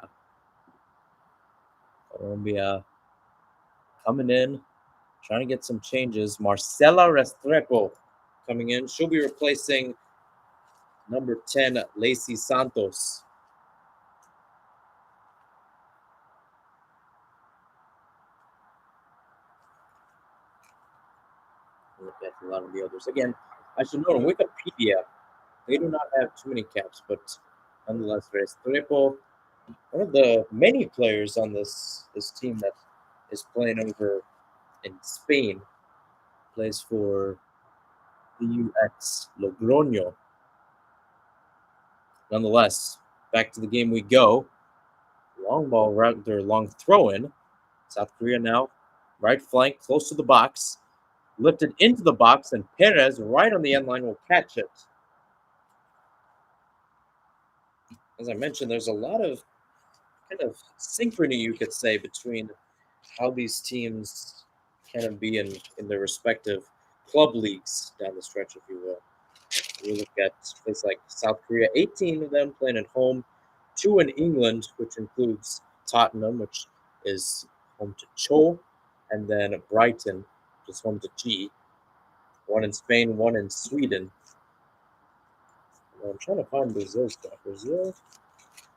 Colombia coming in, trying to get some changes. Marcela Restrepo coming in. She'll be replacing number 10, Lacey Santos. Look at a lot of the others. Again, I should note on Wikipedia, they do not have too many caps, but nonetheless, Restrepo, one of the many players on this team that is playing over in Spain, plays for the UX Logroño. Nonetheless, back to the game we go. Long ball, rather long throw in. South Korea now, right flank, close to the box. Lifted into the box, and Perez, right on the end line, will catch it. As I mentioned, there's a lot of kind of synchrony, you could say, between how these teams kind of be in their respective club leagues down the stretch, if you will. We look at places like South Korea, 18 of them playing at home, 2 in England, which includes Tottenham, which is home to Cho, and then Brighton, which is home to G. 1 in Spain, 1 in Sweden. I'm trying to find Brazil stuff. Brazil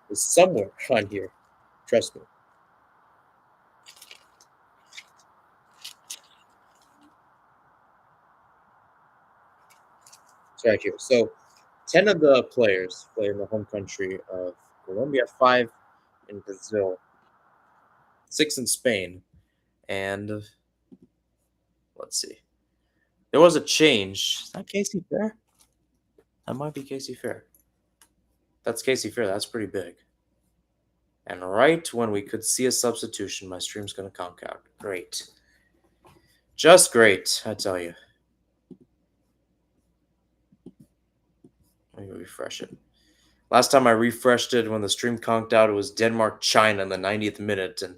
is somewhere on here. Trust me. It's right here. So 10 of the players play in the home country of Colombia, 5 in Brazil, 6 in Spain, and let's see. There was a change. Is that Casey Fair? That might be Casey Fair. That's Casey Fair. That's pretty big. And right when we could see a substitution, my stream's going to conk out. Great. Just great, I tell you. Let me refresh it. Last time I refreshed it when the stream conked out, it was Denmark China in the 90th minute. And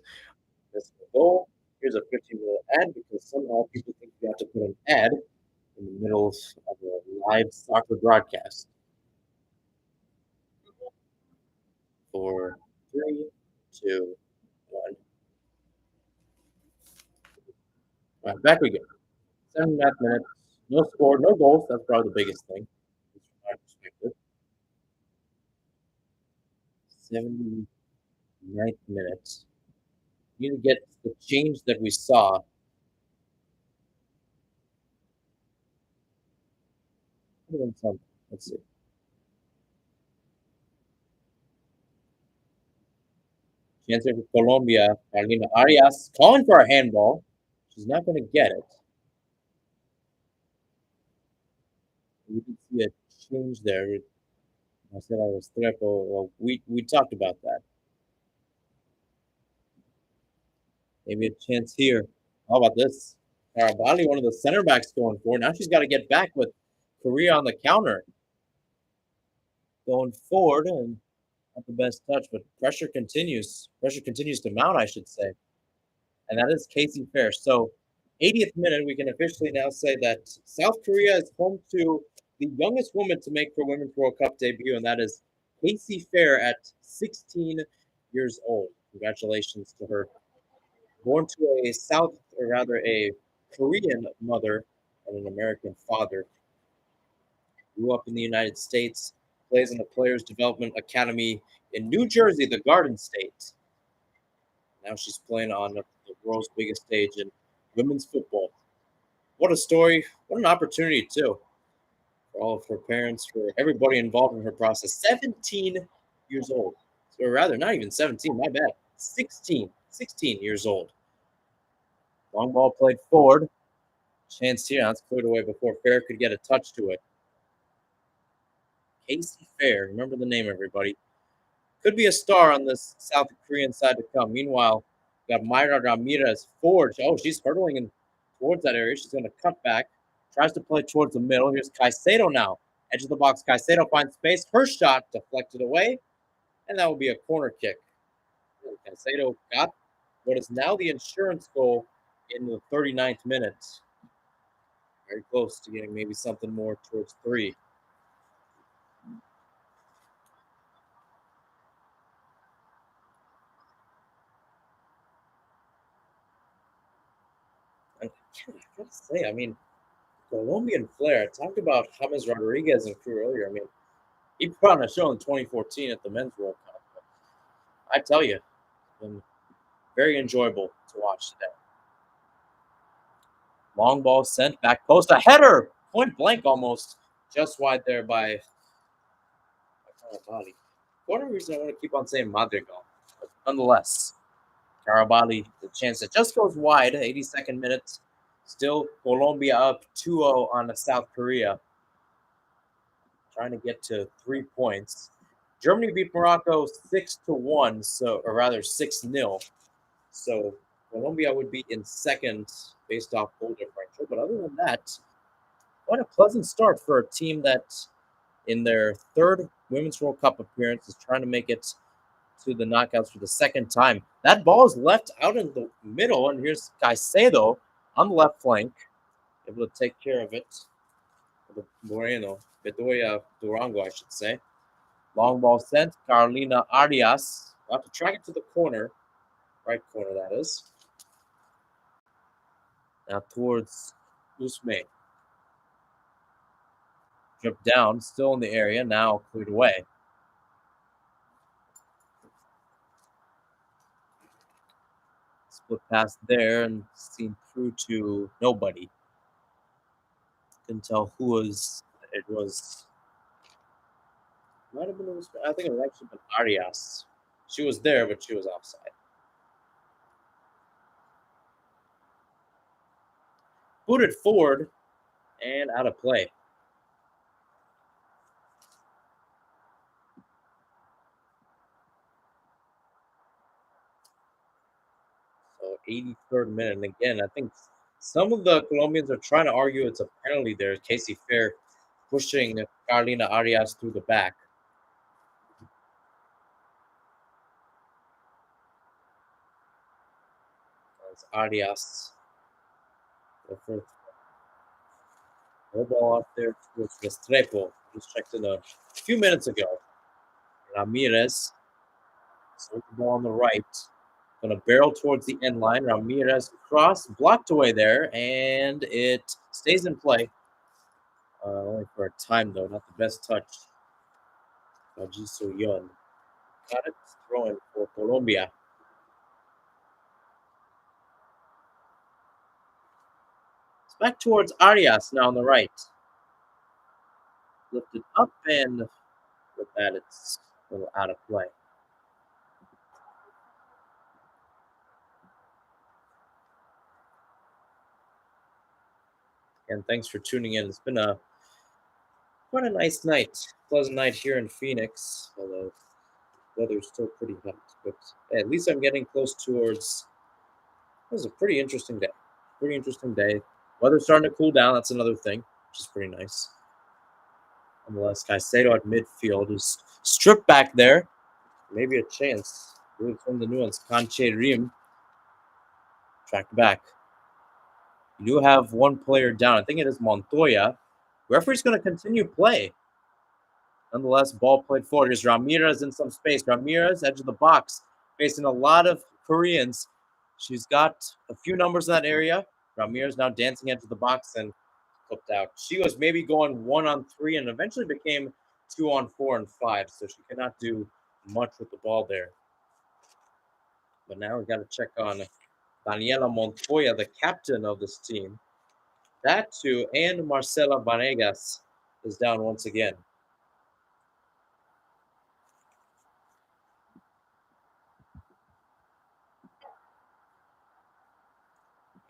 this goal, here's a 15-minute ad because somehow people think you have to put an ad in the middle of a live soccer broadcast. 4, 3, 2, 1. All right, back we go. 7.5 minutes. No score, no goals. That's probably the biggest thing. From my perspective. 79th minute. You need to get the change that we saw. Let's see. Chance for Colombia. Carolina Arias calling for a handball. She's not going to get it. We did see a change there. I said I was Trepo. Well, we talked about that. Maybe a chance here. How about this? Karabali, one of the center backs going forward. Now she's got to get back with Korea on the counter. Going forward and not the best touch, but pressure continues. Pressure continues to mount, I should say. And that is Casey Fair. So, 80th minute, we can officially now say that South Korea is home to the youngest woman to make her Women's World Cup debut, and that is Casey Fair at 16 years old. Congratulations to her. Born to a South, or rather a Korean mother and an American father, grew up in the United States, plays in the Players Development Academy in New Jersey, the Garden State. Now she's playing on the world's biggest stage in women's football. What a story. What an opportunity, too, for all of her parents, for everybody involved in her process. 17 years old. Or rather, not even 17, my bad. 16 years old. Long ball played forward. Chance here. That's cleared away before Fair could get a touch to it. Casey Fair. Remember the name, everybody. Could be a star on this South Korean side to come. Meanwhile, got Mayra Ramirez forward. Oh, she's hurtling in towards that area. She's going to cut back. Tries to play towards the middle. Here's Caicedo now. Edge of the box. Caicedo finds space. Her shot deflected away. And that will be a corner kick. Caicedo got what is now the insurance goal in the 39th minute. Very close to getting maybe something more towards 3. I gotta say, I mean, Colombian flair. I talked about James Rodriguez and crew earlier. I mean, he put on a show in 2014 at the Men's World Cup. I tell you, it's been very enjoyable to watch today. Long ball sent back post, a header, point blank almost, just wide there by Karabali. For one reason I want to keep on saying Madrigal, but nonetheless, Karabali, the chance that just goes wide, 82nd minute. Still Colombia up 2-0 on the South Korea, trying to get to 3 points. Germany beat Morocco 6-1, so or rather 6-0. So Colombia would be in second based off goal differential. But other than that, what a pleasant start for a team that in their third Women's World Cup appearance is trying to make it to the knockouts for the second time. That ball is left out in the middle, and here's Caicedo on the left flank, able to take care of it. Moreno, Bedoya Durango, I should say. Long ball sent. Carolina Arias about to track it to the corner. Right corner, that is. Now towards Usme. Drip down, still in the area, now cleared away. Split pass there and seen through to nobody. Couldn't tell who was. It was. Might have been Usme. I think it would actually been Arias. She was there, but she was offside. Booted forward and out of play. So 83rd minute. And again, I think some of the Colombians are trying to argue it's a penalty there. Casey Fair pushing Carolina Arias through the back. As Arias. No ball out there towards Restrepo. Just checked in a few minutes ago. Ramirez. So the ball on the right. Going to barrel towards the end line. Ramirez cross, blocked away there, and it stays in play. Only for a time, though. Not the best touch. Jisu Yun. Got it. Throwing for Colombia. It's back towards Arias now on the right. Lifted up, and with that, it's a little out of play. And thanks for tuning in. It's been a quite a nice night. Pleasant night here in Phoenix, although the weather's still pretty hot. But at least I'm getting close towards. It was a pretty interesting day. Pretty interesting day. Weather's starting to cool down. That's another thing, which is pretty nice. Nonetheless, Caicedo at midfield is stripped back there. Maybe a chance. Really from the nuance. Canche Rim tracked back. You do have one player down. I think it is Montoya. Referee's going to continue play. Nonetheless, ball played forward. Here's Ramirez in some space. Ramirez, edge of the box, facing a lot of Koreans. She's got a few numbers in that area. Ramirez now dancing edge of the box and flipped out. She was maybe going 1-on-3 and eventually became 2-on-4 and 5, so she cannot do much with the ball there. But now we got to check on Daniela Montoya, the captain of this team. That too, and Marcela Vanegas is down once again.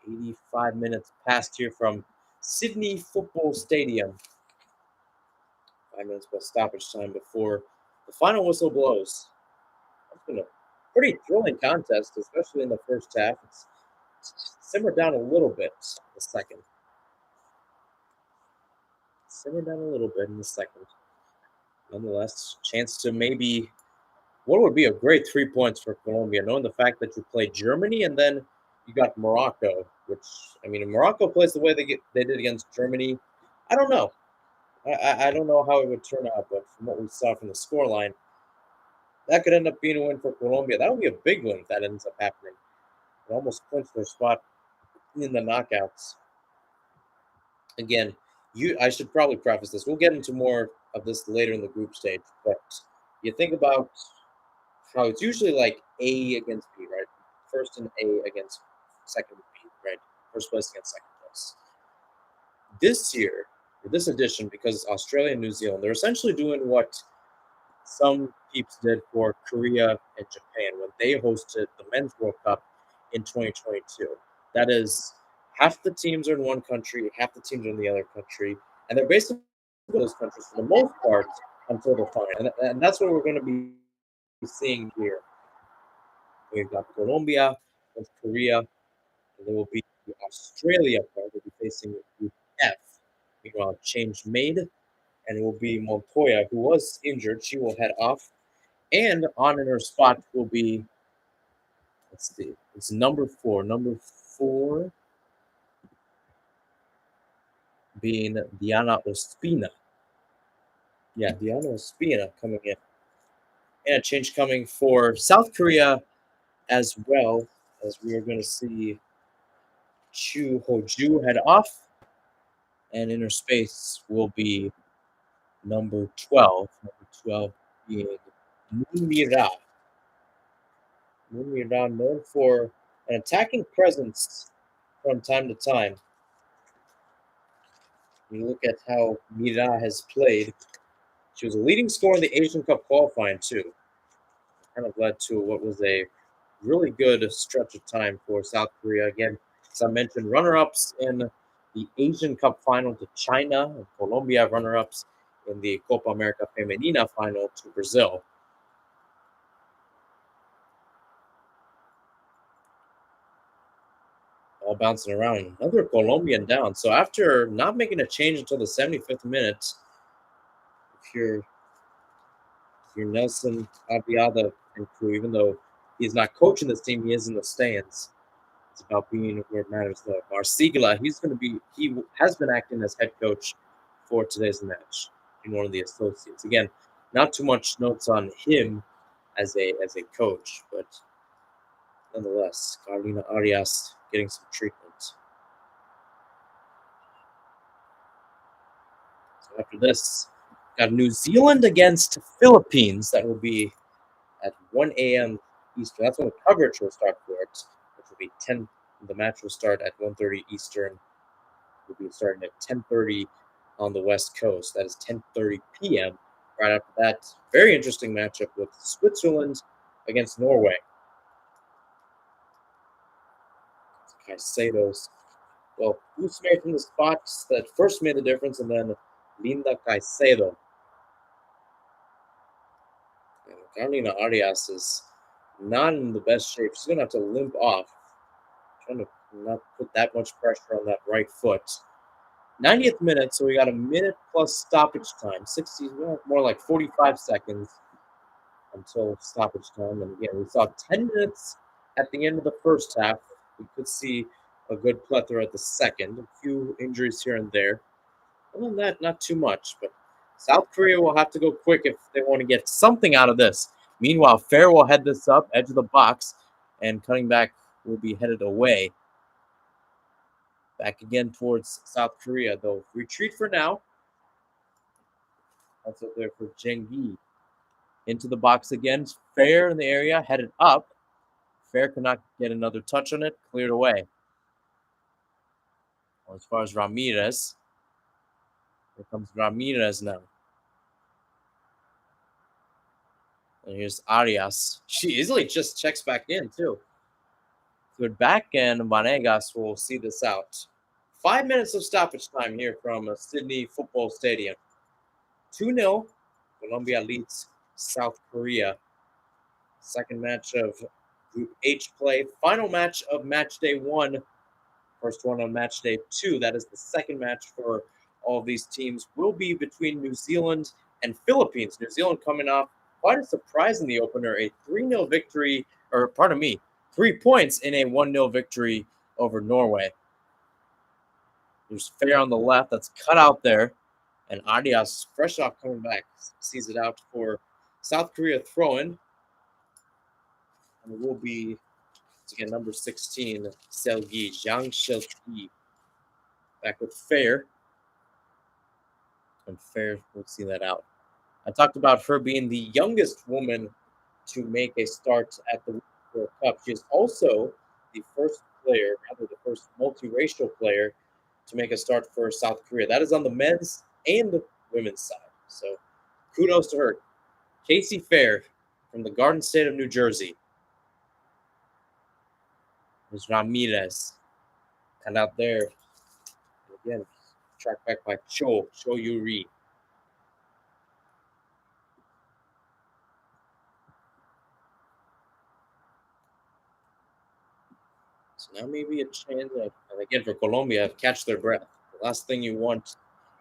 85 minutes passed here from Sydney Football Stadium. 5 minutes plus stoppage time before the final whistle blows. It's been a pretty thrilling contest, especially in the first half. It's simmered down a little bit in the second. Simmered down a little bit in the second. Nonetheless, chance to maybe what would be a great 3 points for Colombia, knowing the fact that you played Germany and then you got Morocco, which I mean, if Morocco plays the way they did against Germany, I don't know. I don't know how it would turn out, but from what we saw from the scoreline, that could end up being a win for Colombia. That would be a big win if that ends up happening. It almost clinched their spot in the knockouts. Again, I should probably preface this. We'll get into more of this later in the group stage, but you think about how it's usually like A against B, right? First and A against second B, right? First place against second place. This year, or this edition, because Australia and New Zealand, they're essentially doing what some peeps did for Korea and Japan when they hosted the Men's World Cup in 2022. That is, half the teams are in one country, half the teams are in the other country, and they're basically those countries for the most part until the final. And that's what we're going to be seeing here. We've got Colombia and Korea, and there will be Australia part. We'll be facing Group F. Meanwhile, change made, and it will be Montoya, who was injured. She will head off. And on in her spot will be, let's see, it's number 4. Number 4 being Diana Ospina. Yeah, Diana Ospina coming in. And a change coming for South Korea as well, as we are going to see Chu Hoju head off. And in her space will be number 12. Number 12 being Mumira. Mumira, known for an attacking presence from time to time. You look at how Mira has played. She was a leading scorer in the Asian Cup qualifying, too. Kind of led to what was a really good stretch of time for South Korea. Again, as I mentioned, runner-ups in the Asian Cup final to China, and Colombia runner-ups in the Copa America Femenina final to Brazil. All bouncing around. Another Colombian down. So after not making a change until the 75th minute, if you're Nelson Aviada and crew, even though he's not coaching this team, he is in the stands. It's about being where it matters though. Marsigla, he has been acting as head coach for today's match in one of the associates. Again, not too much notes on him as a coach, but nonetheless, Carolina Arias getting some treatment. So after this, got New Zealand against Philippines. That will be at 1 a.m. Eastern. That's when the coverage will start for it, which will be 10. The match will start at 1:30 Eastern. We'll be starting at 10:30 on the West Coast. That is 10:30 p.m. Right after that, very interesting matchup with Switzerland against Norway. Caicedo's, well, Usme from the spots that first made the difference, and then Linda Caicedo. And Carolina Arias is not in the best shape. She's going to have to limp off. Trying to not put that much pressure on that right foot. 90th minute, so we got a minute plus stoppage time. 60, well, more like 45 seconds until stoppage time. And again, we saw 10 minutes at the end of the first half. We could see a good plethora at the second. A few injuries here and there. Other than that, not too much. But South Korea will have to go quick if they want to get something out of this. Meanwhile, Fair will head this up, edge of the box, and cutting back will be headed away. Back again towards South Korea, though. Retreat for now. That's up there for Jengi. Into the box again. Fair in the area, headed up. Fair cannot get another touch on it. Cleared away. Well, as far as Ramirez, here comes Ramirez now. And here's Arias. She easily just checks back in, too. Good back, and Vanegas will see this out. 5 minutes of stoppage time here from Sydney Football Stadium. 2-0. Colombia leads South Korea. Second match of Group H play. Final match of match day 1. First one on match day 2. That is the second match for all of these teams. Will be between New Zealand and Philippines. New Zealand coming off quite a surprise in the opener. A 3-0 victory, or pardon me, 3 points in a 1-0 victory over Norway. There's Fair on the left. That's cut out there. And Arias, fresh off coming back, sees it out for South Korea throw-in. And it will be, again, number 16, Selgi, Zhang Shelgi. Back with Fair. And Fair will see that out. I talked about her being the youngest woman to make a start at the World Cup. She is also the first player, rather the first multiracial player to make a start for South Korea. That is on the men's and the women's side. So kudos to her. Casey Fair from the Garden State of New Jersey. There's Ramirez. Cut out there. Again, tracked back by Cho Yuri. So now maybe a chance, and again for Colombia, catch their breath. The last thing you want,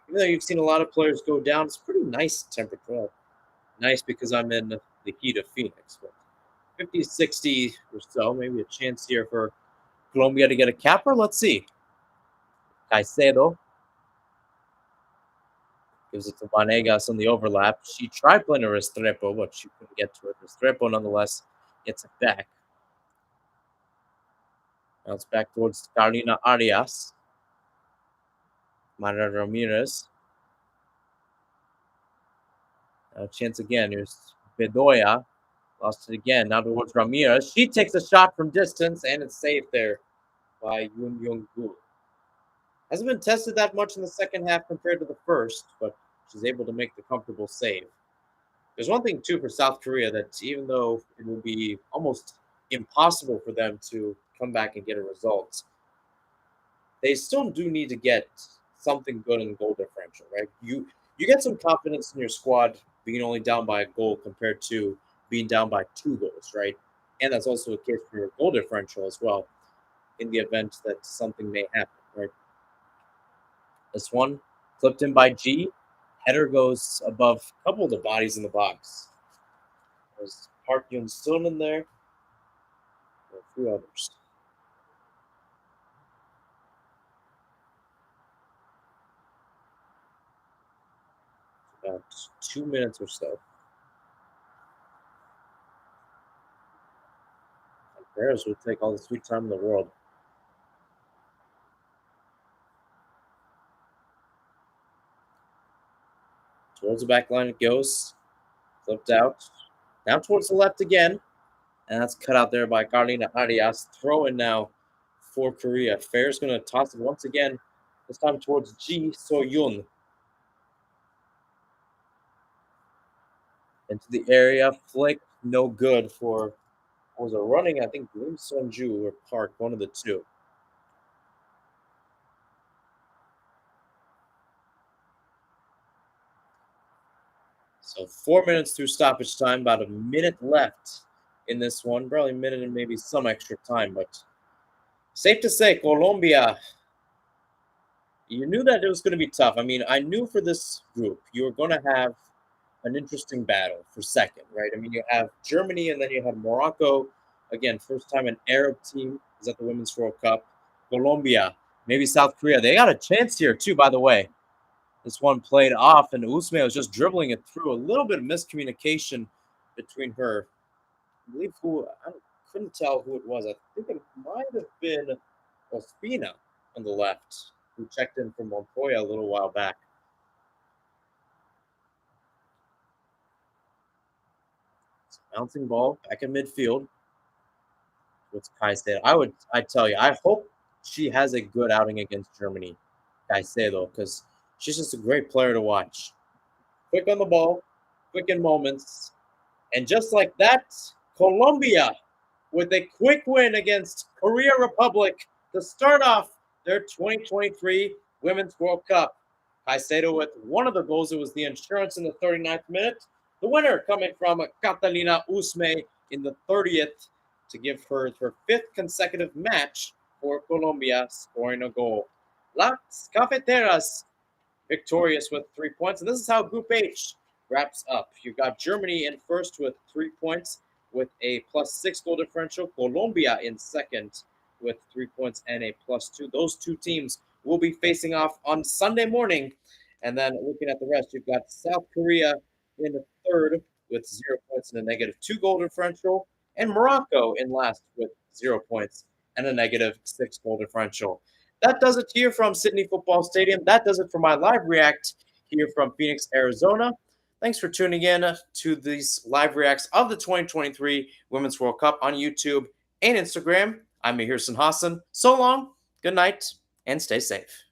even though you've seen a lot of players go down, it's pretty nice temperature. Nice because I'm in the heat of Phoenix. But 50, 60 or so, maybe a chance here for Colombia to get a capper. Let's see. Caicedo gives it to Vanegas on the overlap. She tried playing a Restrepo, but she couldn't get to it. Restrepo, nonetheless, gets it back. Now it's back towards Carolina Arias. Mara Ramirez. Now a chance again. Here's Bedoya. Lost it again. Now towards Ramirez. She takes a shot from distance, and it's saved there by Yoon Young-gu. Hasn't been tested that much in the second half compared to the first, but she's able to make the comfortable save. There's one thing, too, for South Korea that even though it will be almost impossible for them to come back and get a result, they still do need to get something good in goal differential, right? You get some confidence in your squad being only down by a goal compared to being down by 2 goals, right? And that's also the case for your goal differential as well in the event that something may happen, right? This one clipped in by G. Header goes above a couple of the bodies in the box. There's Park Yun Sun in there. And a few others. About 2 minutes or so. And Paris will take all the sweet time in the world. Towards the back line it goes. Flipped out. Now towards the left again. And that's cut out there by Carolina Arias. Throw-in now for Korea. Fair's going to toss it once again. This time towards Ji So-yun. Into the area. Flick, no good for, was it running? I think Lim Sonju or Park, one of the two. So 4 minutes through stoppage time, about a minute left in this one. Probably a minute and maybe some extra time, but safe to say, Colombia, you knew that it was going to be tough. I mean, I knew for this group, you were going to have an interesting battle for second, right? I mean, you have Germany and then you have Morocco. Again, first time an Arab team is at the Women's World Cup. Colombia, maybe South Korea. They got a chance here, too, by the way. This one played off, and Usme was just dribbling it through. A little bit of miscommunication between her. I believe couldn't tell who it was. I think it might have been Ospina on the left, who checked in from Montoya a little while back. It's a bouncing ball back in midfield. What's Caicedo? I tell you, I hope she has a good outing against Germany, Caicedo, because she's just a great player to watch. Quick on the ball, quick in moments, and just like that, Colombia with a quick win against Korea Republic to start off their 2023 Women's World Cup. Caicedo with one of the goals. It was the insurance in the 39th minute. The winner coming from Catalina Usme in the 30th to give her her fifth consecutive match for Colombia, scoring a goal. Las Cafeteras victorious with 3 points. And this is how Group H wraps up. You've got Germany in first with 3 points with a +6 goal differential. Colombia in second with 3 points and a +2. Those two teams will be facing off on Sunday morning. And then looking at the rest, you've got South Korea in the third with 0 points and a -2 goal differential, and Morocco in last with 0 points and a -6 goal differential. That does it here from Sydney Football Stadium. That does it for my live react here from Phoenix, Arizona. Thanks for tuning in to these live reacts of the 2023 Women's World Cup on YouTube and Instagram. I'm Mihir Sinhasan. So long, good night, and stay safe.